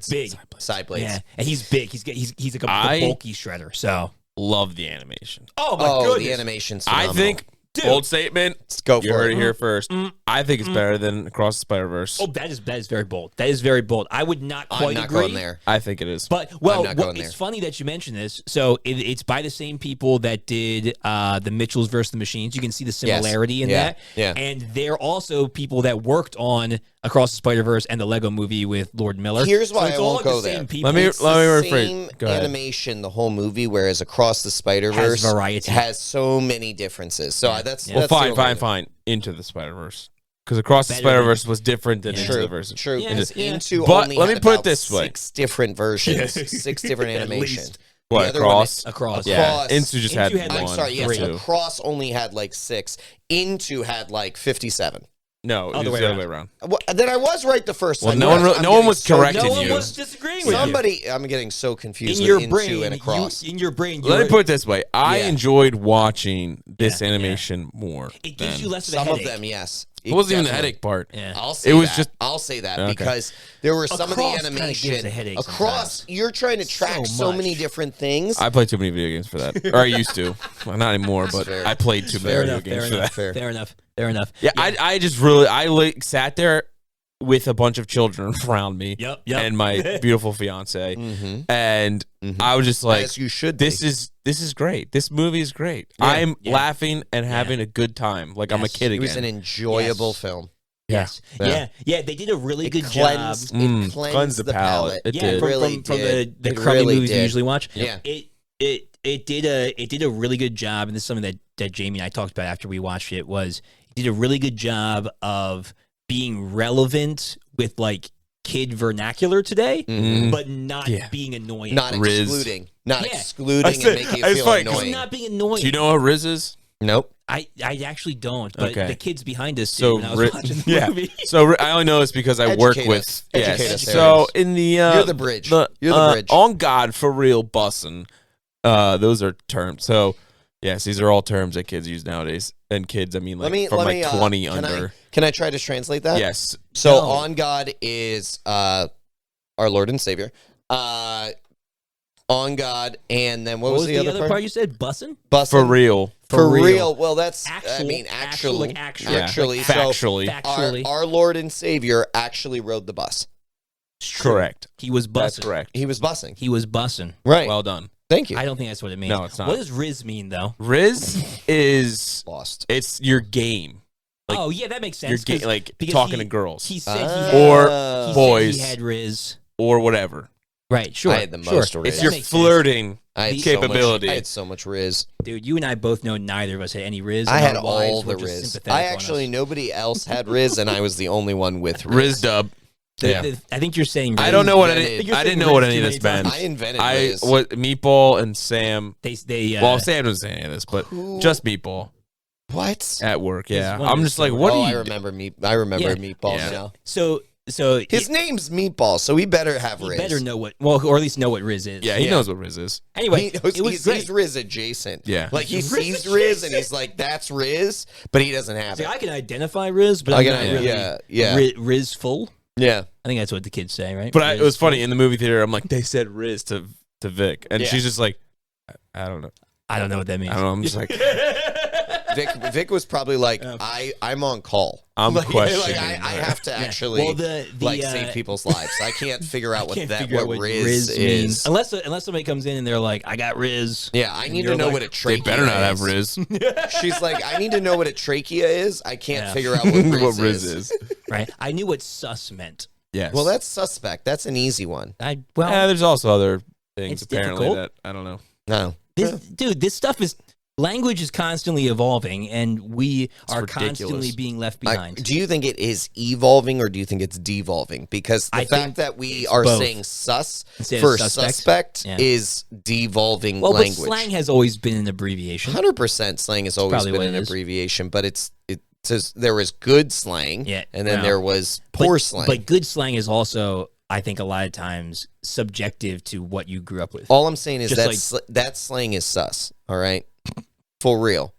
Speaker 1: big.
Speaker 2: Side blades.
Speaker 1: Yeah, and he's big. He's like a bulky Shredder, so.
Speaker 3: Love the animation.
Speaker 1: Oh my goodness.
Speaker 2: The animation's phenomenal.
Speaker 3: I think, bold statement.
Speaker 2: Let's go for it.
Speaker 3: You heard it here first. I think it's better than Across the Spider-Verse.
Speaker 1: Oh, that is very bold. That is very bold. I would not quite agree.
Speaker 2: I'm not going there.
Speaker 3: I think it is.
Speaker 1: But it's funny that you mentioned this. So it's by the same people that did the Mitchells versus the Machines. You can see the similarity in that.
Speaker 2: Yeah.
Speaker 1: And they're also people that worked on Across the Spider-Verse and the Lego Movie with Lord Miller.
Speaker 2: Here's why I won't go there.
Speaker 3: Let me rephrase.
Speaker 2: Same animation, the whole movie, whereas Across the Spider-Verse has so many differences. So that's
Speaker 3: fine. Into the Spider-Verse. Because Across the Spider-Verse was different than Into the Verse.
Speaker 2: True.
Speaker 3: But let me put it this way.
Speaker 2: 6 different versions, 6 different animations.
Speaker 3: What, Across?
Speaker 1: Across.
Speaker 3: Into just had one.
Speaker 2: I'm sorry, yes. Across only had like 6. Into had like 57.
Speaker 3: No, it was the other way around.
Speaker 2: Well, then I was right the first time.
Speaker 3: No one was correcting you.
Speaker 1: No one was disagreeing with
Speaker 2: you. I'm getting so confused
Speaker 1: in your
Speaker 2: with
Speaker 1: brain,
Speaker 2: Into and Across.
Speaker 1: In your brain.
Speaker 3: Let me put it this way. I enjoyed watching this animation more.
Speaker 1: It gives you less of a headache.
Speaker 2: Some of them, yes.
Speaker 3: It wasn't even the headache part.
Speaker 1: Yeah.
Speaker 2: I'll say that because there were some of the animation Across. You're trying to track so many different things.
Speaker 3: I play too many video games for that, or I used to. Well, not anymore, but I played too many video games for that.
Speaker 1: Fair enough.
Speaker 3: Yeah, I just really sat there with a bunch of children around me and my beautiful fiance, and I was just like,
Speaker 2: as you should.
Speaker 3: This is great. This movie is great. I'm laughing and having a good time, like I'm a kid again.
Speaker 2: It was an enjoyable film.
Speaker 1: Yes. Yeah. They did a really good
Speaker 2: Cleansed,
Speaker 1: job.
Speaker 2: it cleansed the palate.
Speaker 3: It
Speaker 1: Yeah,
Speaker 3: did.
Speaker 1: from,
Speaker 2: really
Speaker 1: from
Speaker 2: did.
Speaker 1: the
Speaker 2: It
Speaker 1: crummy
Speaker 2: really
Speaker 1: movies you
Speaker 2: did.
Speaker 1: usually watch.
Speaker 2: Yeah.
Speaker 1: It did a really good job, and this is something that Jamie and I talked about after we watched it. Was it did a really good job of being relevant with like kid vernacular today, but not being annoying.
Speaker 2: Not
Speaker 3: Riz.
Speaker 2: excluding. Not
Speaker 1: Yeah.
Speaker 2: excluding and making
Speaker 3: I
Speaker 2: you
Speaker 3: was
Speaker 2: feel
Speaker 3: like,
Speaker 2: annoying.
Speaker 1: Not being annoying.
Speaker 3: Do you know what Riz is?
Speaker 2: Nope.
Speaker 1: I actually don't, but
Speaker 3: Okay.
Speaker 1: the kids behind us
Speaker 3: So
Speaker 1: did when I was watching the movie.
Speaker 3: So I only know this because I work
Speaker 2: Educate
Speaker 3: with.
Speaker 2: us. Educate us,
Speaker 3: So
Speaker 2: there
Speaker 3: in the
Speaker 2: You're the bridge. You're the bridge.
Speaker 3: On God for real bussin'. Those are terms. So yes, these are all terms that kids use nowadays. And kids, I mean, like from 20 under.
Speaker 2: Can I try to translate that?
Speaker 3: Yes.
Speaker 2: So
Speaker 1: No.
Speaker 2: on God is our Lord and Savior. On God, and then what was the other part?
Speaker 1: you said? Bussin'?
Speaker 2: Bussin'.
Speaker 3: For real.
Speaker 2: For
Speaker 1: real.
Speaker 2: real. Well, that's
Speaker 1: Actually.
Speaker 2: actually.
Speaker 3: Yeah.
Speaker 2: So
Speaker 3: Factually.
Speaker 1: Factually.
Speaker 2: our Lord and Savior actually rode the bus.
Speaker 3: Correct.
Speaker 1: He was
Speaker 3: That's
Speaker 1: bussin'.
Speaker 3: correct.
Speaker 2: He was bussing.
Speaker 1: He was bussin'.
Speaker 2: Right.
Speaker 3: Well done.
Speaker 2: Thank you.
Speaker 1: I don't think that's what it means.
Speaker 3: No, it's not.
Speaker 1: What does Riz mean, though?
Speaker 3: Riz is
Speaker 2: Lost.
Speaker 3: it's your game. Like,
Speaker 1: oh, yeah, that makes
Speaker 3: Your
Speaker 1: sense.
Speaker 3: game,
Speaker 1: 'cause-
Speaker 3: like
Speaker 1: because
Speaker 3: talking
Speaker 1: he-
Speaker 3: to girls
Speaker 1: He said he
Speaker 2: Ah.
Speaker 1: had,
Speaker 3: Or
Speaker 1: he said
Speaker 3: boys.
Speaker 1: he had Riz.
Speaker 3: or whatever.
Speaker 1: Right, sure.
Speaker 2: I had the
Speaker 1: sure.
Speaker 2: most Riz.
Speaker 3: It's
Speaker 1: That
Speaker 3: your
Speaker 1: makes sense.
Speaker 3: flirting
Speaker 2: I had
Speaker 3: capability.
Speaker 2: I had so much Riz.
Speaker 1: Dude, you and I both know neither of us had any Riz.
Speaker 2: I
Speaker 1: and
Speaker 2: had
Speaker 1: our wives
Speaker 2: all
Speaker 1: were
Speaker 2: the
Speaker 1: just
Speaker 2: Riz.
Speaker 1: sympathetic
Speaker 2: I
Speaker 1: on
Speaker 2: actually,
Speaker 1: us.
Speaker 2: nobody else had Riz, and I was the only one with Riz.
Speaker 3: Riz dub.
Speaker 1: I think you're saying Riz.
Speaker 3: I don't know what
Speaker 2: invented-
Speaker 3: any.
Speaker 1: You're
Speaker 3: I didn't
Speaker 1: saying
Speaker 3: know what
Speaker 1: Riz
Speaker 3: any of
Speaker 1: too
Speaker 3: this
Speaker 1: many
Speaker 3: meant.
Speaker 2: I invented
Speaker 3: I
Speaker 2: Riz.
Speaker 3: what Meatball and Sam.
Speaker 1: They
Speaker 3: Well, Sam doesn't say any of this, but
Speaker 2: Who-
Speaker 3: just Meatball
Speaker 2: What?
Speaker 3: at work. Yeah,
Speaker 1: one
Speaker 3: I'm
Speaker 1: is
Speaker 3: just like,
Speaker 1: so-
Speaker 3: what
Speaker 2: oh,
Speaker 3: do
Speaker 2: I
Speaker 3: you?
Speaker 2: remember I remember
Speaker 1: Yeah.
Speaker 2: Meatballs
Speaker 3: Yeah.
Speaker 2: now.
Speaker 1: So
Speaker 2: His name's Meatball, so he better have
Speaker 1: he
Speaker 2: Riz.
Speaker 1: better know what, well, or at least know what Riz is.
Speaker 3: Yeah, he
Speaker 2: Yeah.
Speaker 3: knows what Riz is.
Speaker 1: Anyway,
Speaker 2: He knows,
Speaker 1: it was
Speaker 2: he's
Speaker 1: great.
Speaker 2: Riz adjacent.
Speaker 3: Yeah.
Speaker 2: Like he
Speaker 1: Riz
Speaker 2: sees Riz and
Speaker 1: adjacent.
Speaker 2: he's like, "That's Riz," but he doesn't have
Speaker 1: See,
Speaker 2: it.
Speaker 1: I can identify Riz, but
Speaker 2: I
Speaker 1: I'm
Speaker 2: can-
Speaker 1: not really
Speaker 2: yeah.
Speaker 1: Riz full.
Speaker 2: Yeah.
Speaker 1: I think that's what the kids say, right?
Speaker 3: But it
Speaker 1: Riz
Speaker 3: was funny
Speaker 1: full.
Speaker 3: in the movie theater. I'm like, they said Riz to Vic, and
Speaker 2: Yeah.
Speaker 3: she's just like, I don't know.
Speaker 1: I don't know what that means.
Speaker 3: I don't know. I'm just like,
Speaker 2: Vic was probably like, I'm on call.
Speaker 3: I'm
Speaker 2: like,
Speaker 3: questioning.
Speaker 2: I have to actually
Speaker 1: Well, the
Speaker 2: save people's lives. I can't figure out
Speaker 1: Can't
Speaker 2: what
Speaker 1: figure out
Speaker 2: Riz is.
Speaker 1: means. Unless somebody comes in and they're like, I got Riz.
Speaker 2: Yeah, I need
Speaker 1: you're
Speaker 2: to know
Speaker 1: like,
Speaker 2: what a
Speaker 3: they
Speaker 2: trachea
Speaker 3: better not have
Speaker 2: is.
Speaker 3: Riz.
Speaker 2: She's like, I need to know what a trachea is. I can't
Speaker 1: Yeah.
Speaker 2: figure out what Riz,
Speaker 3: what Riz is.
Speaker 1: Right? I knew what sus meant.
Speaker 3: Yes.
Speaker 2: Well, that's suspect. That's an easy one.
Speaker 3: yeah. There's also other things
Speaker 1: It's
Speaker 3: apparently
Speaker 1: difficult.
Speaker 3: that I don't know.
Speaker 2: No.
Speaker 1: this stuff is language is constantly evolving, and we are
Speaker 3: ridiculous.
Speaker 1: constantly being left behind.
Speaker 2: Do you think it is evolving or do you think it's devolving? Because the
Speaker 1: I think
Speaker 2: fact that we are
Speaker 1: both.
Speaker 2: saying sus
Speaker 1: Instead of
Speaker 2: for
Speaker 1: suspect.
Speaker 2: suspect
Speaker 1: Yeah.
Speaker 2: is devolving
Speaker 1: Well, but
Speaker 2: language.
Speaker 1: slang has always been an abbreviation.
Speaker 2: 100% slang has always
Speaker 1: probably
Speaker 2: been
Speaker 1: what
Speaker 2: an
Speaker 1: it is.
Speaker 2: abbreviation, but it says there was good slang,
Speaker 1: Yeah,
Speaker 2: and then
Speaker 1: well,
Speaker 2: there was poor slang.
Speaker 1: But good slang is also, I think, a lot of times subjective to what you grew up with.
Speaker 2: All I'm saying is
Speaker 1: Just
Speaker 2: that that slang is sus. All right, for real,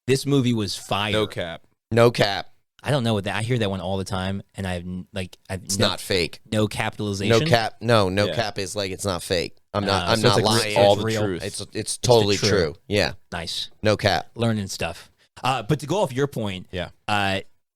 Speaker 1: This movie was fire.
Speaker 3: No cap.
Speaker 2: no cap.
Speaker 1: I don't know what that. I hear that one all the time, and I've
Speaker 2: It's not fake.
Speaker 1: no capitalization.
Speaker 2: No cap. No
Speaker 3: Yeah.
Speaker 2: cap is like it's not fake. I'm not. I'm
Speaker 1: so
Speaker 2: not
Speaker 1: it's like
Speaker 2: lying.
Speaker 3: all the
Speaker 1: real.
Speaker 3: truth.
Speaker 2: It's totally
Speaker 1: true.
Speaker 2: true. Yeah.
Speaker 1: Nice
Speaker 2: No cap.
Speaker 1: learning stuff. But to go off your point,
Speaker 3: Yeah.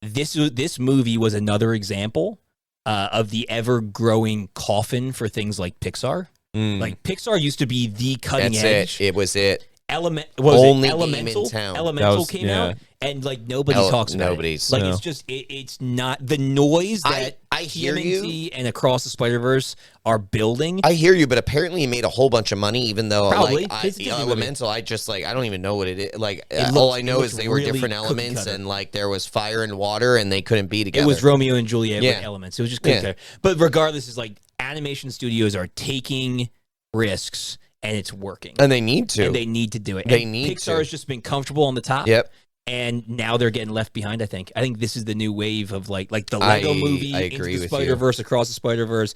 Speaker 1: This movie was another example of the ever growing coffin for things like Pixar.
Speaker 3: Mm.
Speaker 1: Like Pixar used to be the cutting
Speaker 2: That's
Speaker 1: edge.
Speaker 2: it. It was it.
Speaker 1: Only
Speaker 2: Only game in
Speaker 1: Elemental.
Speaker 2: town.
Speaker 1: Elemental
Speaker 3: That was-
Speaker 1: came
Speaker 3: yeah.
Speaker 1: out, and like nobody talks about
Speaker 2: nobody's-
Speaker 1: it. Like
Speaker 3: no.
Speaker 1: it's just it's not the noise that
Speaker 2: I hear you.
Speaker 1: TMNT and Across the Spider-Verse are building.
Speaker 2: I hear you, but apparently he made a whole bunch of money, even though
Speaker 1: Probably.
Speaker 2: like
Speaker 1: It's a Disney movie.
Speaker 2: Elemental, I just like I don't even know what it is. Like
Speaker 1: It
Speaker 2: all
Speaker 1: looks-
Speaker 2: I
Speaker 1: it
Speaker 2: know
Speaker 1: looks
Speaker 2: is they were
Speaker 1: really
Speaker 2: different
Speaker 1: cookie
Speaker 2: elements,
Speaker 1: cutter.
Speaker 2: and like there was fire and water, and they couldn't be together.
Speaker 1: It was Romeo and Juliet
Speaker 2: Yeah.
Speaker 1: with elements. It was just
Speaker 2: Yeah.
Speaker 1: good. But regardless, it's like animation studios are taking risks, and it's working.
Speaker 2: and they need to.
Speaker 1: And they need to do it.
Speaker 2: They
Speaker 1: And
Speaker 2: need
Speaker 1: Pixar
Speaker 2: to.
Speaker 1: has just been comfortable on the top.
Speaker 2: Yep.
Speaker 1: And now they're getting left behind. I think this is the new wave of like the Lego movie,
Speaker 2: I
Speaker 1: Into
Speaker 2: agree
Speaker 1: the
Speaker 2: with you.
Speaker 1: Spider-Verse, Across the Spider-Verse,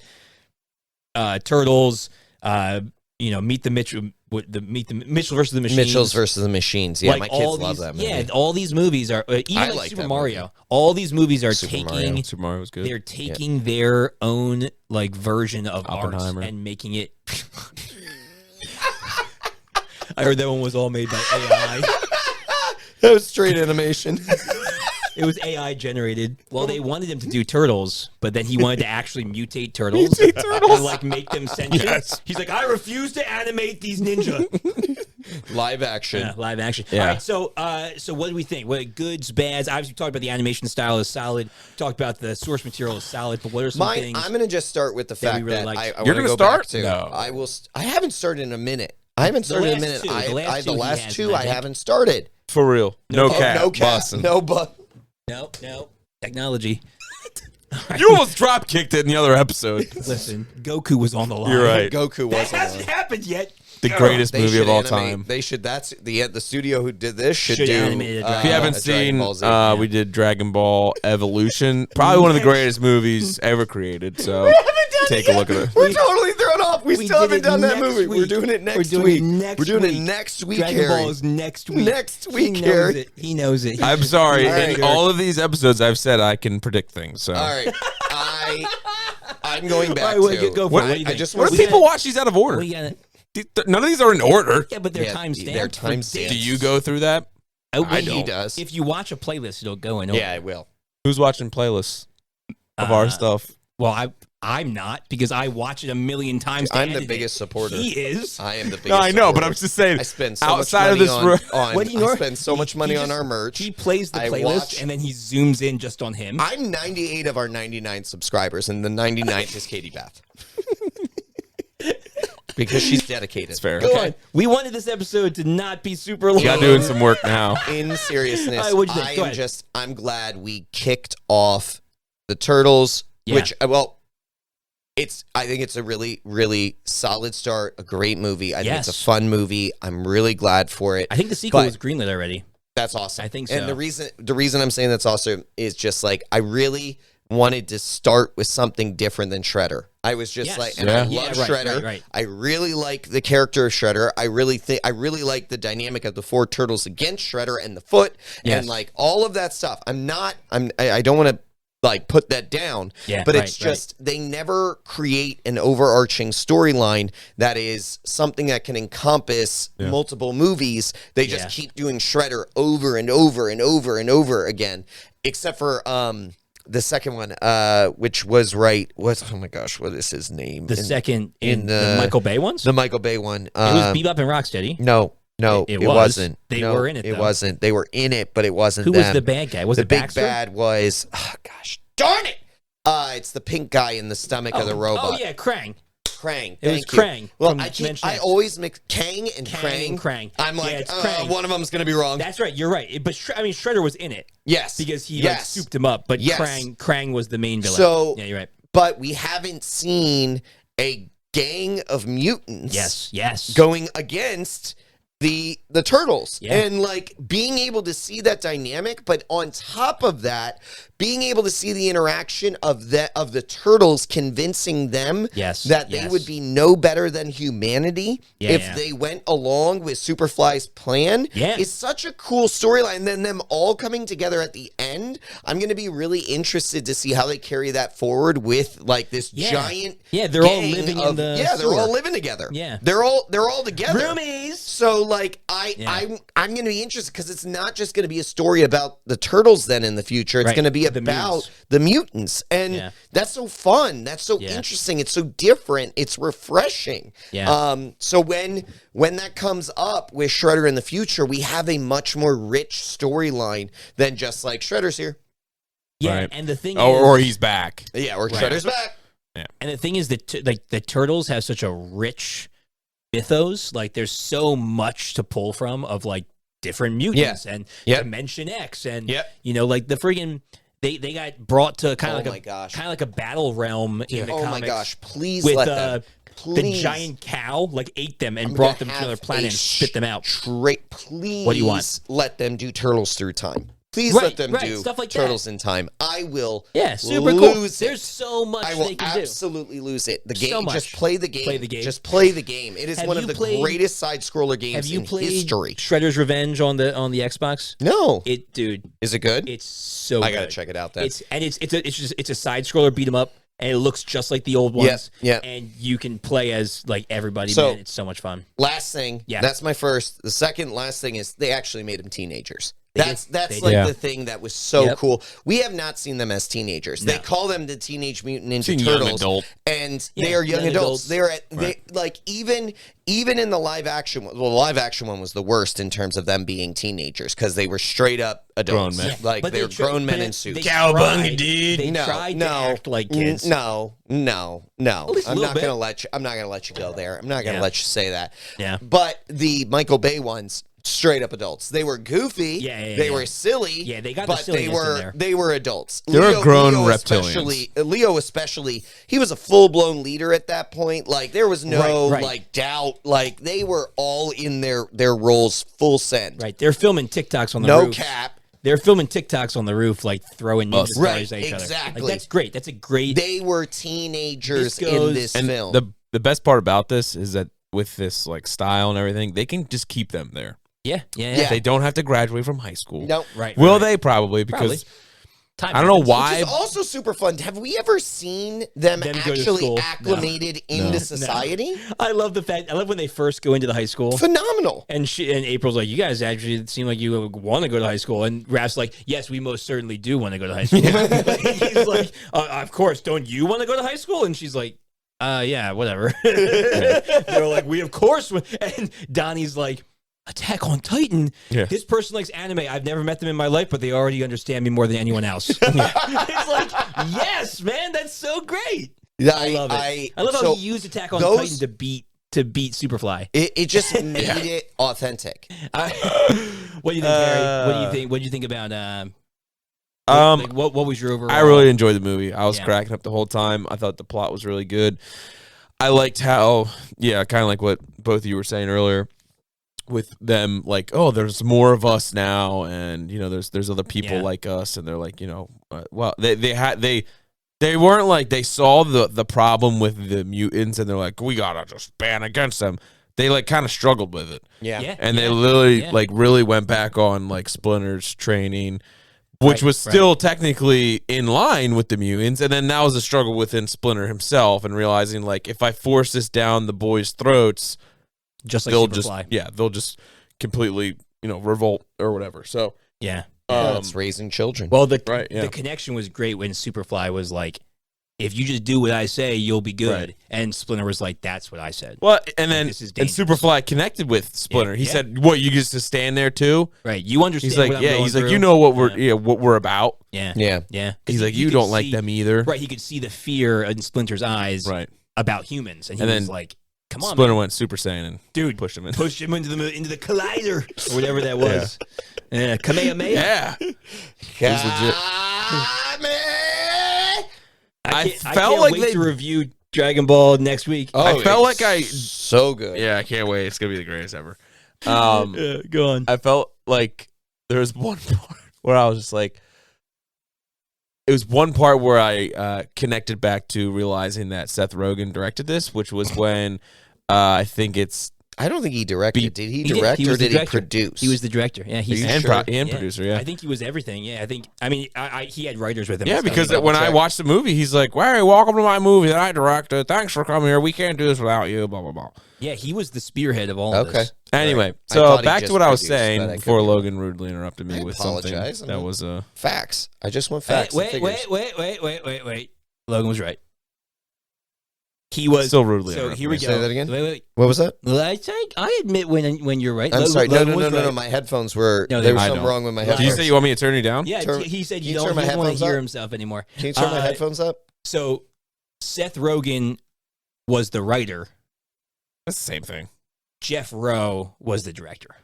Speaker 1: Turtles, Meet the Mitchell versus the Machines.
Speaker 2: Mitchell's versus the Machines. Yeah,
Speaker 1: Like
Speaker 2: my
Speaker 1: all
Speaker 2: kids love
Speaker 1: these-
Speaker 2: that movie.
Speaker 1: Yeah, all these movies are even
Speaker 2: I
Speaker 1: like
Speaker 2: like
Speaker 1: Super
Speaker 2: that
Speaker 1: Mario.
Speaker 2: movie.
Speaker 1: All these movies are
Speaker 2: Super
Speaker 1: taking
Speaker 2: Mario.
Speaker 3: Super Mario was good.
Speaker 1: they're taking their own like version of art
Speaker 3: Oppenheimer.
Speaker 1: and making it. I heard that one was all made by AI.
Speaker 2: That was straight animation.
Speaker 1: It was AI generated. Well, they wanted him to do turtles, but then he wanted to actually mutate turtles and like make them sentient.
Speaker 3: Yes.
Speaker 1: He's like, I refuse to animate these ninja.
Speaker 2: Live action.
Speaker 1: Yeah, live action.
Speaker 3: Yeah.
Speaker 1: All right, so what do we think? What goods, bads? Obviously, we talked about the animation style is solid. We talked about the source material is solid. But what are some things?
Speaker 2: I'm going to just start with the fact
Speaker 1: we really
Speaker 2: that
Speaker 1: liked?
Speaker 2: I
Speaker 3: You're
Speaker 2: going to
Speaker 3: start?
Speaker 2: back to.
Speaker 3: No.
Speaker 2: I will. I haven't started in a minute. I haven't started in a minute. The last two I haven't started.
Speaker 3: For real. No cap.
Speaker 2: No cap.
Speaker 3: Bussin'.
Speaker 2: No but.
Speaker 1: No. Technology.
Speaker 3: You almost drop kicked it in the other episode.
Speaker 1: Listen, Goku was on the line.
Speaker 3: You're right.
Speaker 2: Goku
Speaker 1: That
Speaker 2: wasn't.
Speaker 1: hasn't happened yet.
Speaker 3: The greatest
Speaker 2: They
Speaker 3: movie
Speaker 2: should
Speaker 3: of all
Speaker 2: animate-
Speaker 3: time.
Speaker 2: They should. That's the studio who did this should
Speaker 1: Should
Speaker 2: do.
Speaker 1: animate a Dragon
Speaker 3: If you haven't
Speaker 2: a Dragon
Speaker 3: seen,
Speaker 2: Ball Z.
Speaker 3: we did Dragon Ball Evolution. Probably one of the greatest movies ever created. So take a look at it.
Speaker 2: We're totally thhrowing off. We still
Speaker 1: did
Speaker 2: haven't
Speaker 1: it
Speaker 2: done that
Speaker 1: next
Speaker 2: movie. We're
Speaker 1: week.
Speaker 2: doing it next
Speaker 1: We're doing
Speaker 2: week.
Speaker 1: it next
Speaker 2: We're doing
Speaker 1: week.
Speaker 2: it next week,
Speaker 1: Dragon
Speaker 2: Harry.
Speaker 1: Ball is next week.
Speaker 2: Next week,
Speaker 1: he knows
Speaker 2: Harry.
Speaker 1: it. He knows it.
Speaker 3: I'm sorry.
Speaker 2: All right.
Speaker 3: In all of these episodes, I've said I can predict things. So
Speaker 2: All right. I'm going back
Speaker 1: All right,
Speaker 2: to.
Speaker 1: go for
Speaker 3: What-
Speaker 1: it. What do you
Speaker 2: I
Speaker 1: think?
Speaker 2: just
Speaker 3: what
Speaker 2: want
Speaker 3: do
Speaker 2: to
Speaker 3: people watch these out of order?
Speaker 1: We gotta,
Speaker 3: None of these are in order.
Speaker 1: yeah, but they're
Speaker 2: Yeah,
Speaker 1: time
Speaker 2: they're
Speaker 1: stamped.
Speaker 2: timestamped.
Speaker 3: Do you go through that?
Speaker 2: He does.
Speaker 1: If you watch a playlist, it'll go in order.
Speaker 2: Yeah, I will.
Speaker 3: Who's watching playlists of our stuff?
Speaker 1: Well, I'm not because I watch it a million times. to
Speaker 2: I'm the
Speaker 1: edit
Speaker 2: biggest
Speaker 1: it.
Speaker 2: supporter.
Speaker 1: He is.
Speaker 2: I am the biggest.
Speaker 3: No, I know, but
Speaker 2: supporter.
Speaker 3: I'm just saying.
Speaker 2: I spend so
Speaker 3: outside
Speaker 2: much
Speaker 3: of
Speaker 2: money
Speaker 3: this,
Speaker 2: on
Speaker 1: What do you
Speaker 2: I
Speaker 1: know?
Speaker 2: spend so much money on
Speaker 1: just-
Speaker 2: our merch.
Speaker 1: He plays the
Speaker 2: I
Speaker 1: playlist
Speaker 2: watch-
Speaker 1: and then he zooms in just on him.
Speaker 2: I'm 98 of our 99 subscribers, and the 99th is Katie Beth. Because she's dedicated.
Speaker 3: It's fair.
Speaker 1: Go on. We wanted this episode to not be super long.
Speaker 3: You got doing some work now.
Speaker 2: In seriousness,
Speaker 1: All right, what'd you think? Go ahead.
Speaker 2: I'm glad we kicked off the Turtles,
Speaker 1: Yeah.
Speaker 2: which, I think it's a really, really solid start, a great movie. I think it's
Speaker 1: Yes.
Speaker 2: a fun movie. I'm really glad for it.
Speaker 1: I think the sequel
Speaker 2: But-
Speaker 1: was greenlit already.
Speaker 2: That's awesome.
Speaker 1: I think
Speaker 2: And
Speaker 1: so.
Speaker 2: the reason I'm saying that's awesome is just like I really wanted to start with something different than Shredder. I was just
Speaker 1: Yes.
Speaker 2: like, and
Speaker 3: Yeah.
Speaker 2: I love
Speaker 1: Yeah, right,
Speaker 2: Shredder.
Speaker 1: right.
Speaker 2: I really like the character of Shredder. I really like the dynamic of the four turtles against Shredder and the foot
Speaker 1: Yes.
Speaker 2: and like all of that stuff. I don't want to like put that down.
Speaker 1: Yeah,
Speaker 2: but
Speaker 1: right,
Speaker 2: it's just they never create an overarching storyline that is something that can encompass multiple movies. They just
Speaker 1: Yeah.
Speaker 2: keep doing Shredder over and over and over and over again, except for the second one, which was oh my gosh, what is his name?
Speaker 1: The second in the Michael Bay ones?
Speaker 2: The Michael Bay one.
Speaker 1: It was Bebop and Rocksteady.
Speaker 2: No,
Speaker 1: It was.
Speaker 2: wasn't.
Speaker 1: They
Speaker 2: No,
Speaker 1: were in it,
Speaker 2: It
Speaker 1: though.
Speaker 2: wasn't. They were in it, but it wasn't
Speaker 1: Who
Speaker 2: them.
Speaker 1: was the bad guy? Was
Speaker 2: the
Speaker 1: it
Speaker 2: big
Speaker 1: Baxter?
Speaker 2: bad was, oh gosh, darn it! It's the pink guy in the stomach of the robot.
Speaker 1: Oh, yeah, Krang.
Speaker 2: Krang.
Speaker 1: It was
Speaker 2: Thank you.
Speaker 1: Krang
Speaker 2: Well,
Speaker 1: from
Speaker 2: I
Speaker 1: Dimension
Speaker 2: I
Speaker 1: X.
Speaker 2: always mix Kang and
Speaker 1: Kang
Speaker 2: Krang.
Speaker 1: and Krang.
Speaker 2: I'm
Speaker 1: Yeah,
Speaker 2: like,
Speaker 1: it's Krang.
Speaker 2: one of them's gonna be wrong.
Speaker 1: That's right. You're right. But Shredder was in it
Speaker 2: Yes,
Speaker 1: because he like,
Speaker 2: yes.
Speaker 1: souped him up. But
Speaker 2: Yes.
Speaker 1: Krang was the main villain.
Speaker 2: So-
Speaker 1: yeah, you're right.
Speaker 2: But we haven't seen a gang of mutants.
Speaker 1: Yes.
Speaker 2: Going against the turtles
Speaker 1: Yeah.
Speaker 2: and like being able to see that dynamic, but on top of that being able to see the interaction of the turtles convincing them
Speaker 1: Yes,
Speaker 2: that they
Speaker 1: yes.
Speaker 2: would be no better than humanity if they went along with Superfly's plan is such a cool storyline. And then them all coming together at the end, I'm going to be really interested to see how they carry that forward with like this giant
Speaker 1: they're all
Speaker 2: gang
Speaker 1: living
Speaker 2: of,
Speaker 1: in the
Speaker 2: they're
Speaker 1: sewer.
Speaker 2: all living together.
Speaker 1: Yeah.
Speaker 2: They're all together.
Speaker 1: Roomies.
Speaker 2: So like I'm going to be interested because it's not just going to be a story about the turtles then in the future. It's
Speaker 1: Right.
Speaker 2: going to be
Speaker 1: The
Speaker 2: about
Speaker 1: mutants.
Speaker 2: the mutants, and that's so fun. That's so interesting. It's so different. It's refreshing.
Speaker 1: Yeah.
Speaker 2: So when that comes up with Shredder in the future, we have a much more rich storyline than just like Shredder's here.
Speaker 1: Yeah,
Speaker 3: Right.
Speaker 1: and the thing
Speaker 3: Or
Speaker 1: is,
Speaker 3: he's back.
Speaker 2: Yeah, or Shredder's back.
Speaker 1: and the thing is that like the turtles have such a rich mythos. Like there's so much to pull from of like different mutants and Dimension X and you know like the friggin' they got brought to kind of like a battle realm in the
Speaker 2: Oh
Speaker 1: comics.
Speaker 2: my gosh! Please
Speaker 1: with
Speaker 2: let them.
Speaker 1: the
Speaker 2: Please.
Speaker 1: giant cow like ate them and
Speaker 2: I'm
Speaker 1: brought them
Speaker 2: gonna
Speaker 1: to another
Speaker 2: have
Speaker 1: planet
Speaker 2: a
Speaker 1: and spit them out.
Speaker 2: Please.
Speaker 1: What do you want?
Speaker 2: Let them do Turtles Through Time. Please
Speaker 1: Right,
Speaker 2: let them
Speaker 1: right,
Speaker 2: do
Speaker 1: stuff like
Speaker 2: Turtles in Time. I will.
Speaker 1: Yeah, super
Speaker 2: lose
Speaker 1: cool.
Speaker 2: it.
Speaker 1: There's so much
Speaker 2: I will
Speaker 1: they can do.
Speaker 2: absolutely lose it. The
Speaker 1: So
Speaker 2: game,
Speaker 1: much.
Speaker 2: just play the game.
Speaker 1: Play the game.
Speaker 2: Just play the game. It is
Speaker 1: Have
Speaker 2: one
Speaker 1: you
Speaker 2: of the
Speaker 1: played-
Speaker 2: greatest side scroller games
Speaker 1: Have you
Speaker 2: in
Speaker 1: played
Speaker 2: history.
Speaker 1: Shredder's Revenge on the Xbox?
Speaker 2: No,
Speaker 1: Dude,
Speaker 2: is it good?
Speaker 1: it's so.
Speaker 2: I gotta
Speaker 1: good.
Speaker 2: check it out. Then
Speaker 1: It's a side scroller beat 'em up, and it looks just like the old ones.
Speaker 2: yeah.
Speaker 1: And you can play as like everybody.
Speaker 2: So-
Speaker 1: Man, it's so much fun.
Speaker 2: last thing.
Speaker 1: Yeah.
Speaker 2: That's my first. The second last thing is they actually made them teenagers. That's the thing that was so cool. We have not seen them as teenagers. No. They call them the Teenage Mutant Ninja Turtles,
Speaker 3: young adult.
Speaker 2: And they are young adults. They're even in the live action. Well, the live action one was the worst in terms of them being teenagers because they were straight up adults,
Speaker 3: grown men.
Speaker 2: Like they're grown men in suits.
Speaker 1: Cowabunga, dude. They tried to act like kids.
Speaker 2: No. I'm not gonna let you go there. I'm not gonna let you say that.
Speaker 1: Yeah.
Speaker 2: But the Michael Bay ones. Straight up adults. They were goofy. They were silly.
Speaker 1: Yeah, they got
Speaker 2: but
Speaker 1: the silliness in there.
Speaker 2: They were adults.
Speaker 3: They were grown reptilians.
Speaker 2: Leo especially, he was a full blown leader at that point. Like there was no like doubt. Like they were all in their roles full send.
Speaker 1: Right. They're filming TikToks on the roof.
Speaker 2: No cap.
Speaker 1: They're filming TikToks on the roof, like throwing ninja stars at each other.
Speaker 2: Exactly.
Speaker 1: Like, that's great. That's a great.
Speaker 2: They were teenagers in this film.
Speaker 3: The best part about this is that with this like style and everything, they can just keep them there.
Speaker 1: Yeah.
Speaker 3: They don't have to graduate from high school.
Speaker 2: No,
Speaker 1: right.
Speaker 3: Will they? Probably because I don't know why.
Speaker 2: Which is also super fun. Have we ever seen them actually acclimated into society?
Speaker 1: No. I love the fact. I love when they first go into the high school.
Speaker 2: Phenomenal.
Speaker 1: And April's like, "You guys actually seem like you want to go to high school." And Raph's like, "Yes, we most certainly do want to go to high school." He's like, "Of course, don't you want to go to high school?" And she's like, yeah, whatever." They're like, "We of course." And Donnie's like, Attack on Titan. Yeah. This person likes anime. I've never met them in my life, but they already understand me more than anyone else. It's like, yes, man, that's so great.
Speaker 2: Yeah,
Speaker 1: I love it. I love how he used Attack on Titan to beat Superfly.
Speaker 2: It just made it authentic.
Speaker 1: What do you think, Harry? What do you think about? What was your overall?
Speaker 3: I really enjoyed the movie. I was cracking up the whole time. I thought the plot was really good. I liked how, kind of like what both of you were saying earlier. With them, like, oh, there's more of us now, and there's other people like us, and they're like, well, they weren't like they saw the problem with the mutants, and they're like, we gotta just ban against them. They like kind of struggled with it, and they literally like really went back on like Splinter's training, which was still technically in line with the mutants, and then that was a struggle within Splinter himself, and realizing like if I force this down the boys' throats.
Speaker 1: Just like
Speaker 3: Superfly. They'll just completely, revolt or whatever. So
Speaker 2: it's raising children.
Speaker 1: Well, the connection was great when Superfly was like, "If you just do what I say, you'll be good," and Splinter was like, "That's what I said."
Speaker 3: Well, and then Superfly connected with Splinter. He said, "What, you just to stand there too?"
Speaker 1: Right. You understand?
Speaker 3: He's like,
Speaker 1: what I'm going
Speaker 3: he's
Speaker 1: through.
Speaker 3: like, you know what we're about.
Speaker 1: Yeah.
Speaker 3: He's like, you don't like them either.
Speaker 1: Right. He could see the fear in Splinter's eyes. Right. About humans, and he was like. Come on,
Speaker 3: Splinter went Super Saiyan and pushed him
Speaker 1: into the collider or whatever that was. Kamehameha.
Speaker 3: Yeah,
Speaker 2: it was legit.
Speaker 1: I can't wait to review Dragon Ball next week.
Speaker 3: I felt like
Speaker 2: so good.
Speaker 3: Yeah, I can't wait. It's gonna be the greatest ever.
Speaker 1: Go on.
Speaker 3: I felt like there was one part where I was just like. It was one part where I connected back to realizing that Seth Rogen directed this, which was when I think it's.
Speaker 2: I don't think he directed. Did he direct or did he produce?
Speaker 1: He was the director. Yeah, he's
Speaker 3: and producer. Yeah,
Speaker 1: I think he was everything. Yeah, he had writers with him.
Speaker 3: Yeah, because when I watched the movie, he's like, "Hey, welcome to my movie that I directed. Thanks for coming here. We can't do this without you." Blah blah blah.
Speaker 1: Yeah, he was the spearhead of all of this.
Speaker 3: Anyway, so back to what I was saying before Logan rudely interrupted me with something that was
Speaker 2: facts. I just want facts.
Speaker 1: Wait. Logan was right. He was
Speaker 3: still rudely.
Speaker 1: So here we go.
Speaker 2: Say that again.
Speaker 1: Wait.
Speaker 2: What was that?
Speaker 1: I admit when you're right.
Speaker 2: I'm sorry. No. My headphones were. There was something wrong with my headphones.
Speaker 3: Did you say you want me to turn you down?
Speaker 1: Yeah. He said you don't want to hear himself anymore.
Speaker 2: Can you turn my headphones up?
Speaker 1: So Seth Rogen was the writer.
Speaker 3: That's the same thing.
Speaker 1: Jeff Rowe was the director.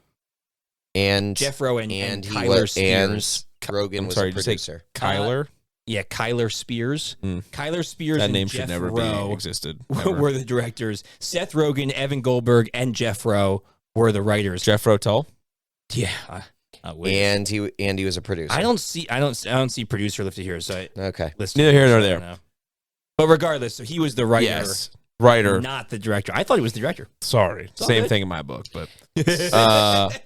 Speaker 2: And
Speaker 1: Jeff Rowe and Kyler Spears.
Speaker 2: Rogen was a producer.
Speaker 3: Kyler?
Speaker 1: Yeah, Kyler Spears. Kyler Spears
Speaker 3: that name
Speaker 1: and
Speaker 3: should
Speaker 1: Jeff
Speaker 3: never
Speaker 1: Rowe
Speaker 3: be existed.
Speaker 1: were the directors. Seth Rogen, Evan Goldberg, and Jeff Rowe were the writers.
Speaker 3: Jeff Rowe Tull?
Speaker 1: Yeah.
Speaker 2: And he was a producer.
Speaker 1: I don't see producer listed here, so
Speaker 2: okay.
Speaker 3: Neither here nor there.
Speaker 1: But regardless, so he was the writer.
Speaker 3: Yes. Writer,
Speaker 1: not the director. I thought he was the director.
Speaker 3: Sorry, same thing in my book, but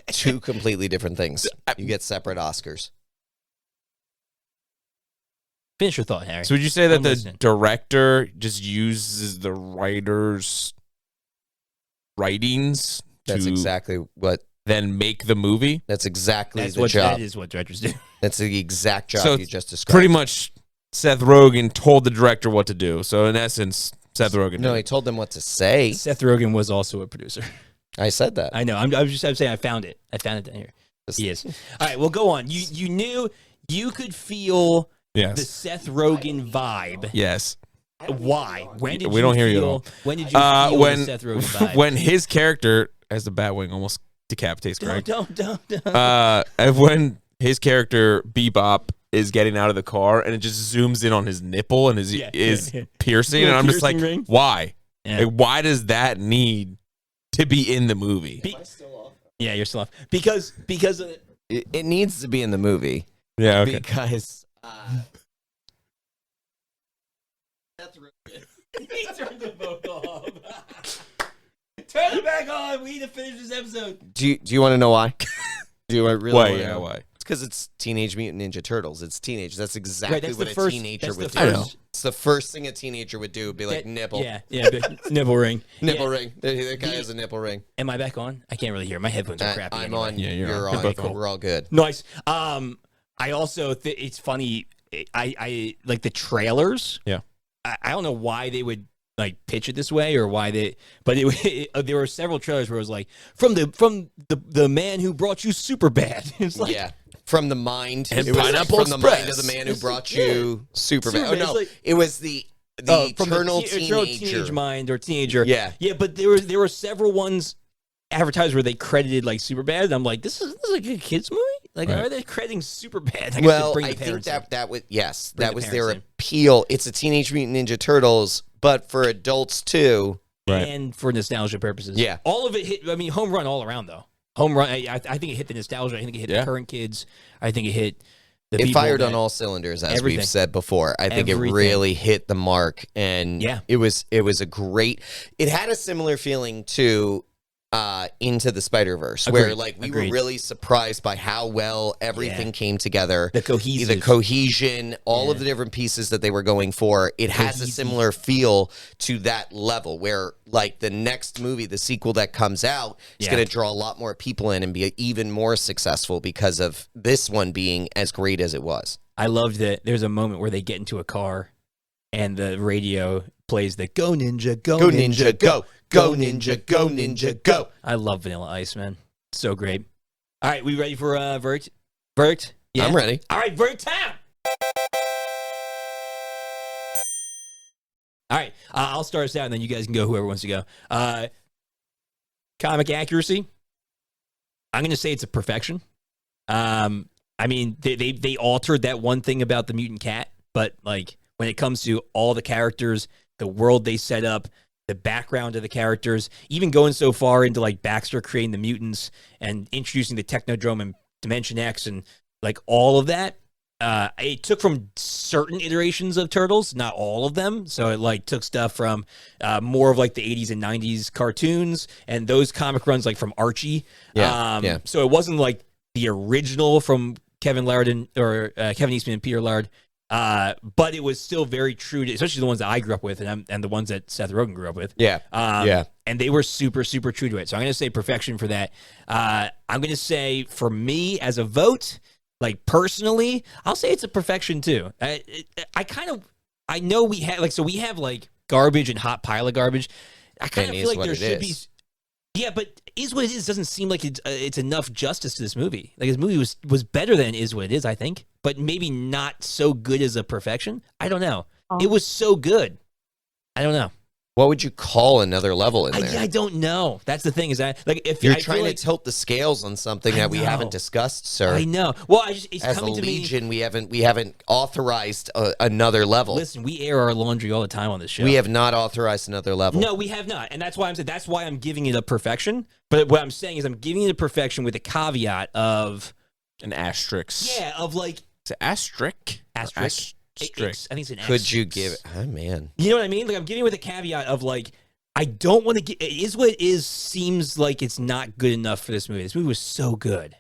Speaker 2: two completely different things. You get separate Oscars.
Speaker 1: Finish your thought, Harry.
Speaker 3: So would you say that the director just uses the writer's writings?
Speaker 2: That's exactly what
Speaker 3: then make the movie.
Speaker 2: That's exactly
Speaker 1: That's
Speaker 2: the
Speaker 1: what
Speaker 2: job.
Speaker 1: that is what directors do.
Speaker 2: That's the exact job
Speaker 3: So
Speaker 2: you just described.
Speaker 3: Pretty much, Seth Rogen told the director what to do. So in essence, Seth Rogen.
Speaker 2: No,
Speaker 3: did
Speaker 2: he
Speaker 3: it.
Speaker 2: told them what to say.
Speaker 1: Seth Rogen was also a producer.
Speaker 2: I said that.
Speaker 1: I know. I'm saying I found it. I found it down here. He is. All right, well, go on. You knew you could feel the Seth Rogen vibe.
Speaker 3: Yes.
Speaker 1: Why? When did
Speaker 3: We
Speaker 1: you
Speaker 3: don't hear
Speaker 1: feel,
Speaker 3: you at all.
Speaker 1: When did you feel
Speaker 3: when
Speaker 1: the Seth Rogen vibe?
Speaker 3: when his character, as the Batwing almost decapitates Greg.
Speaker 1: Don't.
Speaker 3: And when his character Bebop is getting out of the car and it just zooms in on his nipple and is piercing, and I'm just like,
Speaker 1: ring.
Speaker 3: why?
Speaker 1: Yeah.
Speaker 3: Like, why does that need to be in the movie?
Speaker 1: Yeah, you're still off because of,
Speaker 2: It needs to be in the movie.
Speaker 3: Yeah, okay.
Speaker 2: Because
Speaker 1: he turned the boat off. Turn it back on. We need to finish this episode.
Speaker 2: do you want to know why? Do you really
Speaker 3: Why?
Speaker 2: want to
Speaker 3: Yeah,
Speaker 2: know?
Speaker 3: why?
Speaker 2: It's because it's Teenage Mutant Ninja Turtles. It's teenage. That's exactly
Speaker 1: That's
Speaker 2: what
Speaker 1: the
Speaker 2: a
Speaker 1: first,
Speaker 2: teenager
Speaker 1: that's
Speaker 2: would
Speaker 1: the
Speaker 2: do.
Speaker 3: I know.
Speaker 1: first-
Speaker 2: It's the first thing a teenager would do. Would be like nipple.
Speaker 1: Yeah, nipple ring.
Speaker 2: Nipple
Speaker 1: Yeah.
Speaker 2: ring. That guy has a nipple ring.
Speaker 1: Am I back on? I can't really hear. My headphones are crappy.
Speaker 2: I'm
Speaker 1: anyway.
Speaker 2: on.
Speaker 3: Yeah,
Speaker 2: you're
Speaker 3: on.
Speaker 2: on.
Speaker 3: You're both on.
Speaker 2: We're all good.
Speaker 1: Nice. I also it's funny. I like the trailers.
Speaker 3: Yeah.
Speaker 1: I don't know why they would like pitch it this way or why they, but there were several trailers where it was like from the man who brought you super bad. It's like,
Speaker 2: Yeah. From the mind.
Speaker 3: And
Speaker 2: it was
Speaker 3: Pineapple
Speaker 2: from the mind
Speaker 3: Express.
Speaker 2: of the man who brought you Superman. Oh,
Speaker 1: Superman.
Speaker 2: no.
Speaker 1: It's like-
Speaker 2: It was the
Speaker 1: from
Speaker 2: eternal
Speaker 1: eternal
Speaker 2: teenager.
Speaker 1: teenage mind or teenager.
Speaker 2: Yeah.
Speaker 1: Yeah, but there were several ones advertised where they credited like Superbad. And I'm like, this is like a kids movie. Like,
Speaker 3: Right.
Speaker 1: how are they crediting Superbad? I guess to
Speaker 2: Well,
Speaker 1: bring the
Speaker 2: I think
Speaker 1: parents in.
Speaker 2: that was yes,
Speaker 1: Bring
Speaker 2: that
Speaker 1: the
Speaker 2: was their
Speaker 1: parents in.
Speaker 2: appeal. It's a Teenage Mutant Ninja Turtles, but for adults too.
Speaker 3: Right.
Speaker 1: And for nostalgia purposes.
Speaker 2: Yeah.
Speaker 1: All of it hit, I mean, home run all around, though. Home run, I think it hit the nostalgia. I think it hit the current kids. I think it hit the
Speaker 2: It
Speaker 1: people
Speaker 2: fired
Speaker 1: that-
Speaker 2: on all cylinders, as
Speaker 1: Everything.
Speaker 2: we've said before. I think
Speaker 1: Everything.
Speaker 2: it really hit the mark, and
Speaker 1: Yeah.
Speaker 2: it was a great. It had a similar feeling to Into the Spider-Verse, where
Speaker 1: Agreed.
Speaker 2: like we
Speaker 1: Agreed.
Speaker 2: were really surprised by how well everything
Speaker 1: Yeah.
Speaker 2: came together.
Speaker 1: The cohesive.
Speaker 2: The cohesion, all of
Speaker 1: Yeah.
Speaker 2: the different pieces that they were going for. It has a
Speaker 1: Cohesive.
Speaker 2: similar feel to that level where like the next movie, the sequel that comes out, is
Speaker 1: Yeah.
Speaker 2: going to draw a lot more people in and be even more successful because of this one being as great as it was.
Speaker 1: I loved that there's a moment where they get into a car and the radio plays the Go Ninja, Go,
Speaker 2: Go
Speaker 1: Ninja,
Speaker 2: Ninja, go. Go Ninja, go Ninja, go.
Speaker 1: I love Vanilla Ice, man. So great. All right, we ready for verdict? Verdict? Yeah.
Speaker 2: I'm ready.
Speaker 1: All right, verdict time. All right, I'll start us out, and then you guys can go. Whoever wants to go. Comic accuracy. I'm going to say it's a perfection. I mean, they altered that one thing about the mutant cat, but like when it comes to all the characters, the world they set up, the background of the characters, even going so far into like Baxter creating the mutants and introducing the Technodrome and Dimension X and like all of that. It took from certain iterations of Turtles, not all of them. So it like took stuff from more of like the 80s and 90s cartoons and those comic runs like from Archie.
Speaker 2: Yeah.
Speaker 1: So it wasn't like the original from Kevin Laird or Kevin Eastman and Peter Laird. But it was still very true to, especially the ones that I grew up with and the ones that Seth Rogen grew up with.
Speaker 2: Yeah. Yeah.
Speaker 1: And they were super, super true to it. So I'm going to say perfection for that. I'm going to say for me as a vote, like personally, I'll say it's a perfection too. I know we have we have like garbage and hot pile of garbage. I kind of
Speaker 2: And
Speaker 1: feel
Speaker 2: is
Speaker 1: like there
Speaker 2: what it
Speaker 1: should be.
Speaker 2: is.
Speaker 1: Yeah, but Is What It Is doesn't seem like it's enough justice to this movie. Like this movie was better than Is What It Is, I think, but maybe not so good as a perfection. I don't know. It was so good. I don't know.
Speaker 2: What would you call another level in there?
Speaker 1: I don't know. That's the thing is that like if
Speaker 2: You're
Speaker 1: I feel
Speaker 2: trying
Speaker 1: like,
Speaker 2: to tilt the scales on something
Speaker 1: I
Speaker 2: that we
Speaker 1: know.
Speaker 2: haven't discussed, sir.
Speaker 1: I know. Well, it's
Speaker 2: As a
Speaker 1: coming to me.
Speaker 2: Legion, we haven't authorized another level.
Speaker 1: Listen, we air our laundry all the time on this show.
Speaker 2: We have not authorized another level.
Speaker 1: No, we have not, and that's why I'm saying that's why I'm giving it a perfection. But what I'm saying is I'm giving it a perfection with a caveat of
Speaker 3: An asterisk.
Speaker 1: yeah, of like
Speaker 3: It's an asterisk.
Speaker 1: asterisk. I think it's an.
Speaker 2: Could you
Speaker 1: asterisk.
Speaker 2: give? Oh man.
Speaker 1: You know what I mean? Like I'm giving it with a caveat of like I don't want to get. It Is What It Is seems like it's not good enough for this movie. This movie was so good,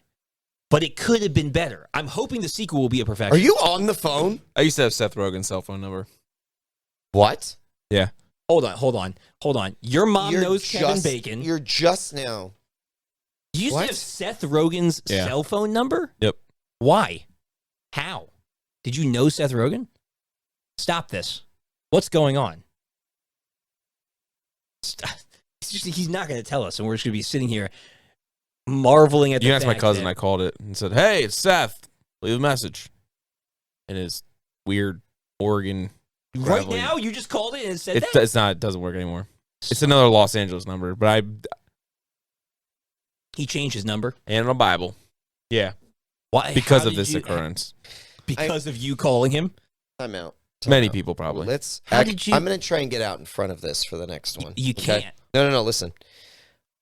Speaker 1: but it could have been better. I'm hoping the sequel will be a perfection.
Speaker 2: Are you on the phone?
Speaker 3: I used to have Seth Rogen's cell phone number.
Speaker 2: What?
Speaker 3: Yeah.
Speaker 1: Hold on. Your mom knows Kevin
Speaker 2: just,
Speaker 1: Bacon.
Speaker 2: You're just now.
Speaker 1: You used to have Seth Rogen's cell phone number?
Speaker 3: Yep.
Speaker 1: Why? How? Did you know Seth Rogen? Stop this. What's going on? Stop. He's not going to tell us, and we're just going to be sitting here marveling at the fact
Speaker 3: You asked my cousin,
Speaker 1: that,
Speaker 3: I called it and said, hey, it's Seth. Leave a message. And his weird Oregon.
Speaker 1: Right now, you just called it and said that?
Speaker 3: It's not. It doesn't work anymore. It's another Los Angeles number, but
Speaker 1: He changed his number?
Speaker 3: and a Bible. Yeah.
Speaker 1: Why?
Speaker 3: Because
Speaker 1: How
Speaker 3: of
Speaker 1: did
Speaker 3: this
Speaker 1: you-
Speaker 3: occurrence.
Speaker 1: Because of you calling him?
Speaker 2: I'm out.
Speaker 3: Many people probably.
Speaker 1: How did you-
Speaker 2: I'm going to try and get out in front of this for the next one.
Speaker 1: You
Speaker 2: okay?
Speaker 1: can't.
Speaker 2: No. Listen.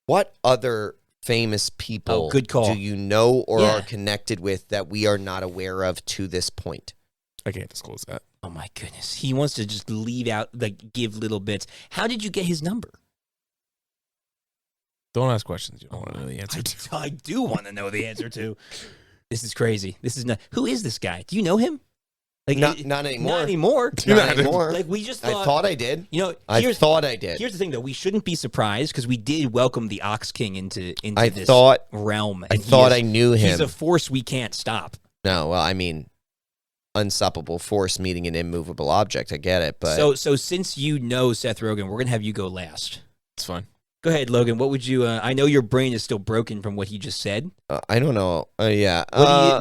Speaker 2: What other famous people
Speaker 1: good call.
Speaker 2: do you know or
Speaker 1: Yeah.
Speaker 2: are connected with that we are not aware of to this point?
Speaker 3: I can't disclose that.
Speaker 1: Oh, my goodness. He wants to just leave out, like, give little bits. How did you get his number?
Speaker 3: Don't ask questions you don't want to know the answer to.
Speaker 1: I do want to know the answer to. This is crazy. This is not. Who is this guy? Do you know him? Like
Speaker 2: Not anymore.
Speaker 1: Not anymore.
Speaker 2: Not anymore.
Speaker 1: Like we just
Speaker 2: I
Speaker 1: thought.
Speaker 2: thought I did.
Speaker 1: You know,
Speaker 2: I thought I did.
Speaker 1: Here's the thing, though. We shouldn't be surprised because we did welcome the Ox King into
Speaker 2: I
Speaker 1: this
Speaker 2: thought-
Speaker 1: realm.
Speaker 2: I
Speaker 1: and he
Speaker 2: thought
Speaker 1: is-
Speaker 2: I knew him.
Speaker 1: He's a force we can't stop.
Speaker 2: No, well, I mean, unstoppable force meeting an immovable object. I get it, but
Speaker 1: So since you know Seth Rogen, we're gonna have you go last.
Speaker 3: It's fine.
Speaker 1: Go ahead, Logan. What would you? I know your brain is still broken from what he just said.
Speaker 2: I don't know. Yeah.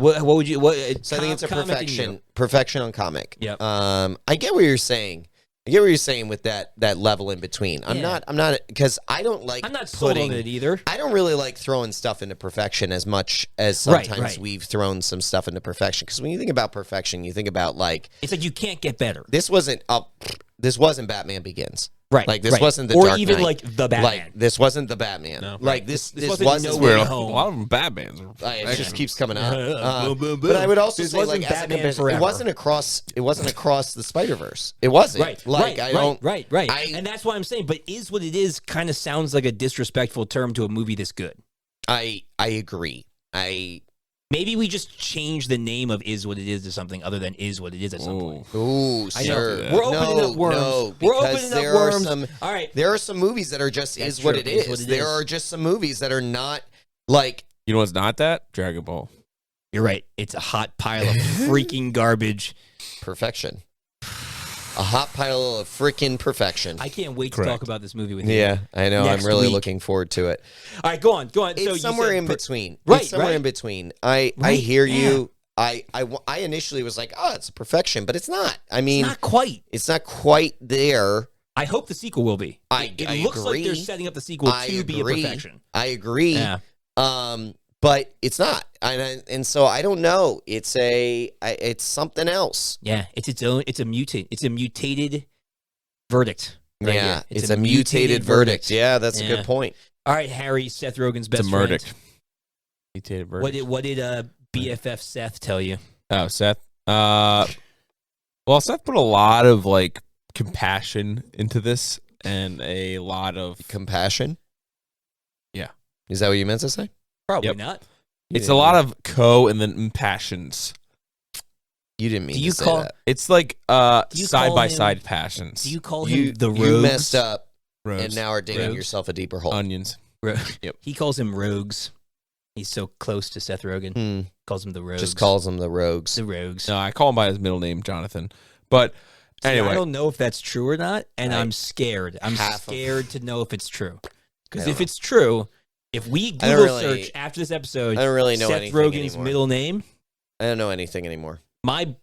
Speaker 1: What would you? What?
Speaker 2: So I think it's a
Speaker 1: comment and you.
Speaker 2: perfection on comic.
Speaker 1: Yep.
Speaker 2: I get what you're saying. I get what you're saying with that level in between. I'm
Speaker 1: Yeah.
Speaker 2: not because I don't like
Speaker 1: I'm not sold on it either.
Speaker 2: I don't really like throwing stuff into perfection as much as
Speaker 1: Right,
Speaker 2: sometimes
Speaker 1: right.
Speaker 2: we've thrown some stuff into perfection. Because when you think about perfection, you think about like
Speaker 1: It's like you can't get better.
Speaker 2: this wasn't Batman Begins.
Speaker 1: Right.
Speaker 2: Like this
Speaker 1: right.
Speaker 2: wasn't the
Speaker 1: or
Speaker 2: Dark
Speaker 1: even
Speaker 2: Knight.
Speaker 1: like the Batman.
Speaker 2: Like this wasn't the Batman.
Speaker 3: No.
Speaker 2: Like this
Speaker 1: wasn't
Speaker 2: wasn't
Speaker 1: No Way
Speaker 3: Weird.
Speaker 1: Home.
Speaker 3: A lot of them Batmans.
Speaker 2: It just keeps coming out.
Speaker 1: Boom, boom,
Speaker 2: But I would
Speaker 1: boom.
Speaker 2: also
Speaker 1: This
Speaker 2: say,
Speaker 1: wasn't
Speaker 2: like, as a
Speaker 1: Batman
Speaker 2: comparison,
Speaker 1: Forever.
Speaker 2: it wasn't across the Spider-Verse. It wasn't.
Speaker 1: Right,
Speaker 2: Like
Speaker 1: right. And that's why I'm saying, but is what it is kind of sounds like a disrespectful term to a movie this good.
Speaker 2: I agree.
Speaker 1: Maybe we just change the name of Is What It Is to something other than Is What It Is at some point.
Speaker 2: Ooh,
Speaker 1: I know.
Speaker 2: sir.
Speaker 1: We're opening up worms.
Speaker 2: No,
Speaker 1: We're
Speaker 2: because
Speaker 1: opening up
Speaker 2: there
Speaker 1: worms.
Speaker 2: are some.
Speaker 1: All right.
Speaker 2: There are some movies that are just
Speaker 1: That's
Speaker 2: is what
Speaker 1: true.
Speaker 2: it
Speaker 1: Is
Speaker 2: is.
Speaker 1: what it
Speaker 2: There
Speaker 1: is.
Speaker 2: are just some movies that are not like.
Speaker 3: You know what's not that? Dragon Ball.
Speaker 1: You're right. It's a hot pile of freaking garbage.
Speaker 2: Perfection. A hot pile of freaking perfection.
Speaker 1: I can't wait to
Speaker 3: Correct.
Speaker 1: talk about this movie with you.
Speaker 2: Yeah, I know.
Speaker 1: Next
Speaker 2: I'm really
Speaker 1: week.
Speaker 2: looking forward to it.
Speaker 1: All right, go on.
Speaker 2: It's
Speaker 1: So you
Speaker 2: somewhere
Speaker 1: said
Speaker 2: in between.
Speaker 1: Right,
Speaker 2: It's somewhere
Speaker 1: right.
Speaker 2: in between. I
Speaker 1: Right,
Speaker 2: hear
Speaker 1: yeah.
Speaker 2: you. I initially was like, oh, it's a perfection, but it's not. I mean,
Speaker 1: Not quite.
Speaker 2: it's not quite there.
Speaker 1: I hope the sequel will be.
Speaker 2: I
Speaker 1: looks like they're
Speaker 2: agree.
Speaker 1: setting up the sequel
Speaker 2: I
Speaker 1: to be a
Speaker 2: agree.
Speaker 1: perfection.
Speaker 2: I agree.
Speaker 1: Yeah.
Speaker 2: But it's not. And so I don't know. It's something else.
Speaker 1: Yeah. It's a mutated verdict. right
Speaker 2: Yeah,
Speaker 1: here.
Speaker 2: it's a mutated verdict. Yeah, that's a
Speaker 1: Yeah.
Speaker 2: good point.
Speaker 1: All right, Harry, Seth Rogen's
Speaker 3: It's
Speaker 1: best
Speaker 3: a
Speaker 1: friend.
Speaker 3: verdict. Mutated verdict.
Speaker 1: What did BFF Seth tell you?
Speaker 3: Oh, Seth. Well, Seth put a lot of like compassion into this and a lot of
Speaker 2: Compassion.
Speaker 3: Yeah.
Speaker 2: Is that what you meant to say?
Speaker 1: Probably
Speaker 3: Yep.
Speaker 1: not.
Speaker 3: It's a lot of and then impassions.
Speaker 2: You didn't mean
Speaker 1: Do you
Speaker 2: to say
Speaker 1: call-
Speaker 2: that.
Speaker 3: It's like
Speaker 1: you
Speaker 3: side
Speaker 1: call
Speaker 3: by
Speaker 1: him-
Speaker 3: side passions.
Speaker 1: Do you call him
Speaker 2: You,
Speaker 1: the
Speaker 2: you
Speaker 1: rogues?
Speaker 2: messed up
Speaker 3: Rogues.
Speaker 2: and now are digging
Speaker 1: Rogues.
Speaker 2: yourself a deeper hole.
Speaker 3: Onions. Yep.
Speaker 1: He calls him rogues. He's so close to Seth Rogen.
Speaker 2: Hmm.
Speaker 1: Calls him the rogues.
Speaker 2: Just calls them the rogues.
Speaker 1: the rogues.
Speaker 3: No, I call him by his middle name, Jonathan. But
Speaker 1: See,
Speaker 3: anyway,
Speaker 1: I don't know if that's true or not, and
Speaker 2: I-
Speaker 1: I'm scared. I'm
Speaker 2: half of-
Speaker 1: scared to know if it's true. Because
Speaker 2: I
Speaker 1: if
Speaker 2: don't
Speaker 1: it's true, if we
Speaker 2: I don't
Speaker 1: Google
Speaker 2: really-
Speaker 1: search after this episode,
Speaker 2: I don't really know
Speaker 1: Seth
Speaker 2: anything
Speaker 1: Rogen's
Speaker 2: anymore.
Speaker 1: middle name,
Speaker 2: I don't know anything anymore.
Speaker 1: my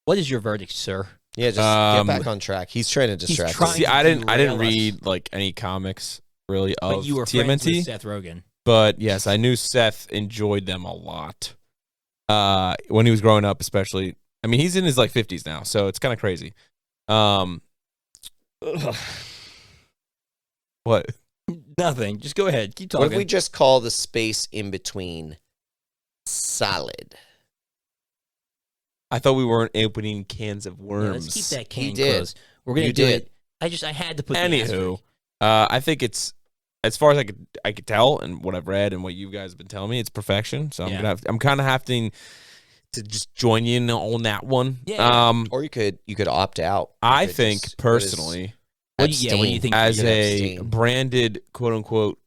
Speaker 1: what is your verdict, sir?
Speaker 2: Yeah, just get back on track. He's trying to distract
Speaker 1: trying
Speaker 2: us.
Speaker 3: see, I didn't
Speaker 1: derail us.
Speaker 3: read like any comics really of
Speaker 1: But you were friends
Speaker 3: TMNT.
Speaker 1: with Seth Rogen.
Speaker 3: But yes, I knew Seth enjoyed them a lot when he was growing up, especially. I mean, he's in his like 50s now, so it's kind of crazy. What?
Speaker 1: Nothing. Just go ahead. Keep
Speaker 2: What
Speaker 1: talking.
Speaker 2: if we just call the space in between solid?
Speaker 3: I thought we weren't opening cans of
Speaker 1: Yeah,
Speaker 3: worms.
Speaker 1: let's keep that
Speaker 2: You
Speaker 1: can
Speaker 2: did.
Speaker 1: closed. We're gonna
Speaker 2: You
Speaker 1: do
Speaker 2: did.
Speaker 1: it. I had to put. the
Speaker 3: Anywho,
Speaker 1: asterisk.
Speaker 3: I think it's as far as I could tell, and what I've read and what you guys have been telling me, it's perfection. So
Speaker 1: Yeah.
Speaker 3: I'm kind of having to just join you in on that one.
Speaker 1: Yeah.
Speaker 2: Or you could opt out.
Speaker 3: I
Speaker 2: You could
Speaker 3: think
Speaker 2: just-
Speaker 3: personally,
Speaker 1: What do you think?
Speaker 3: as
Speaker 2: You can
Speaker 3: a
Speaker 2: abstain.
Speaker 3: branded quote unquote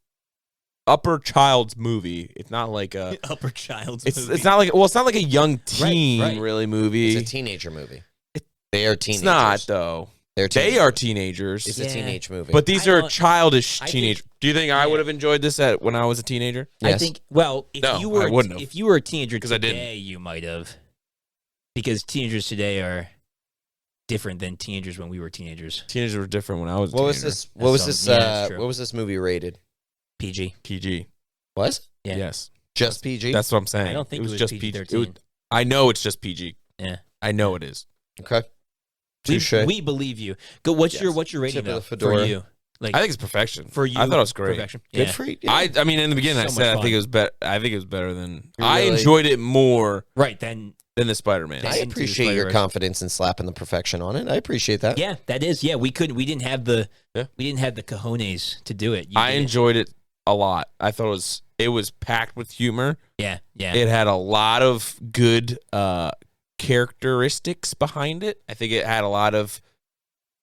Speaker 3: upper child's movie. It's not like a
Speaker 1: upper child's movie.
Speaker 3: It's not like it's not like a young teen really movie.
Speaker 2: It's a teenager movie. They are teenagers.
Speaker 3: It's not though. They are teenagers.
Speaker 2: It's a teenage movie.
Speaker 3: But these are childish teenagers. Do you think I would have enjoyed this when I was a teenager?
Speaker 1: Yes. I think. Well,
Speaker 3: I wouldn't have.
Speaker 1: If you were a teenager
Speaker 3: today,
Speaker 1: I didn't. You might have. Because teenagers today are different than teenagers when we were teenagers.
Speaker 3: Teenagers were different when I was a teenager.
Speaker 2: What was this movie rated?
Speaker 1: PG.
Speaker 3: PG.
Speaker 2: Was?
Speaker 1: Yeah.
Speaker 3: Yes.
Speaker 2: Just PG?
Speaker 3: That's what I'm saying.
Speaker 1: I don't think it was
Speaker 3: just
Speaker 1: PG-13.
Speaker 3: I know it's just PG.
Speaker 1: Yeah.
Speaker 3: I know it is.
Speaker 2: Okay.
Speaker 1: We believe you. Go. What's your rating though, for you?
Speaker 3: Like, I think it's perfection.
Speaker 1: For you,
Speaker 3: I thought it was great.
Speaker 1: Perfection.
Speaker 2: Good for you. Yeah.
Speaker 3: I mean, in the beginning, I said I think it was better. I think it was better than
Speaker 2: really?
Speaker 3: I enjoyed it more.
Speaker 1: Right than
Speaker 3: the Spider-Man.
Speaker 2: I appreciate your confidence in slapping the perfection on it. I appreciate that.
Speaker 1: Yeah, that is. Yeah, we didn't have the cojones to do it.
Speaker 3: I enjoyed it a lot. I thought it was packed with humor.
Speaker 1: Yeah, yeah.
Speaker 3: It had a lot of good characteristics behind it. I think it had a lot of.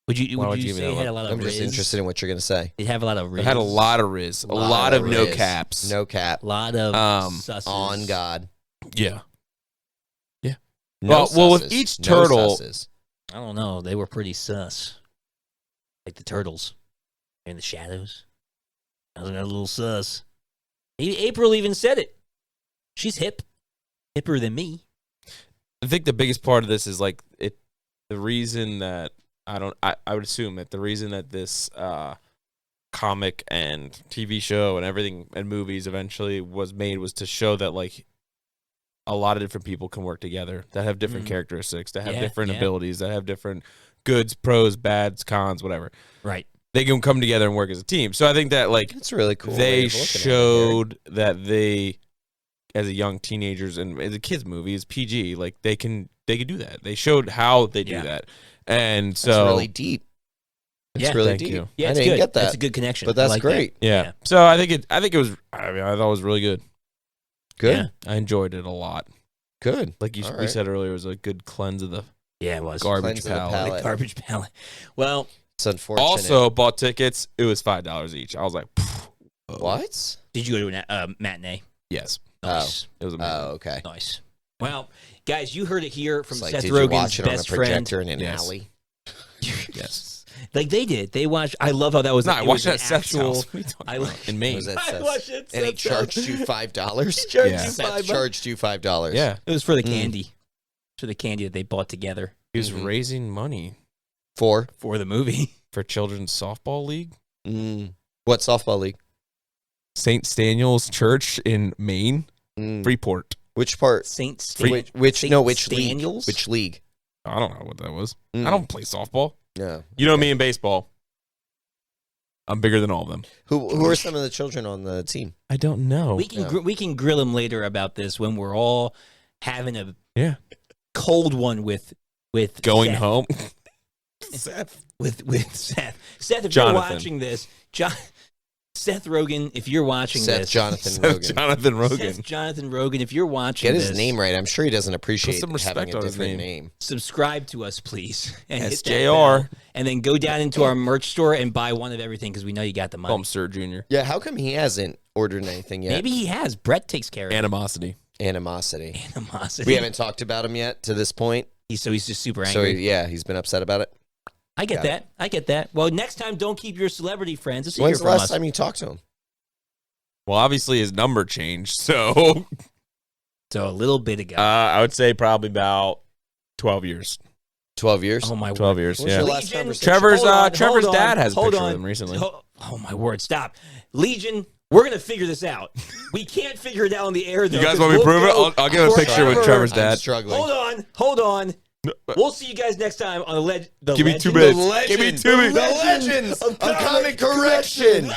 Speaker 3: Would you say it had a lot of
Speaker 2: I'm just interested in what you're going to say.
Speaker 1: It had a lot of riz.
Speaker 3: It had a lot of riz. A lot of no caps.
Speaker 2: No cap.
Speaker 1: A lot of susses.
Speaker 2: On God.
Speaker 3: Yeah. Yeah.
Speaker 2: No
Speaker 3: well, with each turtle.
Speaker 1: I don't know. They were pretty sus. Like the turtles. They're in the shadows. I was a little sus. April even said it. She's hip. Hipper than me.
Speaker 3: I think the biggest part of this is like the reason that I would assume that the reason that this comic and TV show and everything and movies eventually was made was to show that like a lot of different people can work together that have different characteristics, that have different abilities, that have different goods, pros, bads, cons, whatever.
Speaker 1: Right.
Speaker 3: They can come together and work as a team. So I think that like
Speaker 2: it's really cool.
Speaker 3: They showed that they, as a young teenagers and as a kids movie, is PG. Like they can do that. They showed how they do that. And so
Speaker 2: it's really deep. It's really deep.
Speaker 3: You.
Speaker 1: Yeah,
Speaker 2: I
Speaker 1: it's
Speaker 2: didn't
Speaker 1: good.
Speaker 2: get that.
Speaker 1: That's a good connection.
Speaker 2: But that's
Speaker 1: like
Speaker 2: great.
Speaker 1: That.
Speaker 3: Yeah. So I think it was. I mean, I thought it was really good.
Speaker 2: Good.
Speaker 3: Yeah. I enjoyed it a lot.
Speaker 2: Good.
Speaker 3: Like we said earlier, it was a good cleanse of the.
Speaker 1: Yeah, it was
Speaker 3: garbage palette.
Speaker 1: The garbage palette. Well,
Speaker 2: it's unfortunate.
Speaker 3: Also, bought tickets. It was $5 each. I was like,
Speaker 2: what?
Speaker 1: Did you go to a matinee?
Speaker 3: Yes.
Speaker 1: Nice.
Speaker 3: It was amazing.
Speaker 2: Oh, okay.
Speaker 1: Nice. Well, guys, you heard it here from
Speaker 2: like,
Speaker 1: Seth
Speaker 2: did
Speaker 1: Rogen's
Speaker 2: you watch it
Speaker 1: best
Speaker 2: on a projector
Speaker 1: friend.
Speaker 2: in an alley?
Speaker 3: Yes.
Speaker 1: Like they did. They watched. I love how that was.
Speaker 3: No, I watched that
Speaker 1: actual.
Speaker 3: In Maine.
Speaker 2: I watched it. And he charged you $5.
Speaker 1: Seth
Speaker 2: charged you $5.
Speaker 3: Yeah.
Speaker 1: It was for the candy. For the candy that they bought together.
Speaker 3: He was raising money
Speaker 2: for
Speaker 1: the movie.
Speaker 3: For Children's Softball League.
Speaker 2: What softball league?
Speaker 3: St. Staniel's Church in Maine, Freeport.
Speaker 2: Which part? Which league? Which league?
Speaker 3: I don't know what that was. I don't play softball.
Speaker 2: Yeah.
Speaker 3: You know me in baseball. I'm bigger than all of them.
Speaker 2: Who are some of the children on the team?
Speaker 3: I don't know.
Speaker 1: We can grill them later about this when we're all having a cold one with
Speaker 3: going
Speaker 1: Seth.
Speaker 3: home.
Speaker 1: Seth with Seth. Seth, if
Speaker 3: Jonathan.
Speaker 1: you're watching this, Seth Rogen, if you're watching this,
Speaker 2: Jonathan
Speaker 1: Rogen, if you're watching
Speaker 2: get
Speaker 1: this,
Speaker 2: his name right. I'm sure he doesn't appreciate
Speaker 3: some respect
Speaker 2: having a
Speaker 3: on his
Speaker 2: different name.
Speaker 1: Subscribe to us, please, and hit that
Speaker 3: SJR.
Speaker 1: bell, and then go down into our merch store and buy one of everything because we know you got the money.
Speaker 3: Call him Sir Junior.
Speaker 2: Yeah, how come he hasn't ordered anything yet?
Speaker 1: Maybe he has. Brett takes care of it.
Speaker 3: Animosity.
Speaker 2: We haven't talked about him yet to this point.
Speaker 1: He's just super angry.
Speaker 2: So he's been upset about it.
Speaker 1: I get that. Well, next time, don't keep your celebrity friends.
Speaker 2: When's the last time you talked to him?
Speaker 3: Well, obviously his number changed, so
Speaker 1: a little bit ago.
Speaker 3: I would say probably about 12 years.
Speaker 2: 12 years?
Speaker 1: Oh my
Speaker 3: 12
Speaker 1: word.
Speaker 3: years.
Speaker 2: What's
Speaker 3: yeah.
Speaker 2: your last conversation?
Speaker 3: Trevor's dad has a picture of him recently.
Speaker 1: Oh my word! Stop, Legion. We're gonna figure this out. We can't figure it out on the air though.
Speaker 3: You guys want me to prove it? I'll give a picture with Trevor's dad.
Speaker 2: I'm struggling.
Speaker 1: Hold on. We'll see you guys next time on
Speaker 3: Give me 2 minutes.
Speaker 2: Give me 2 minutes. The Legends of Comic Correction.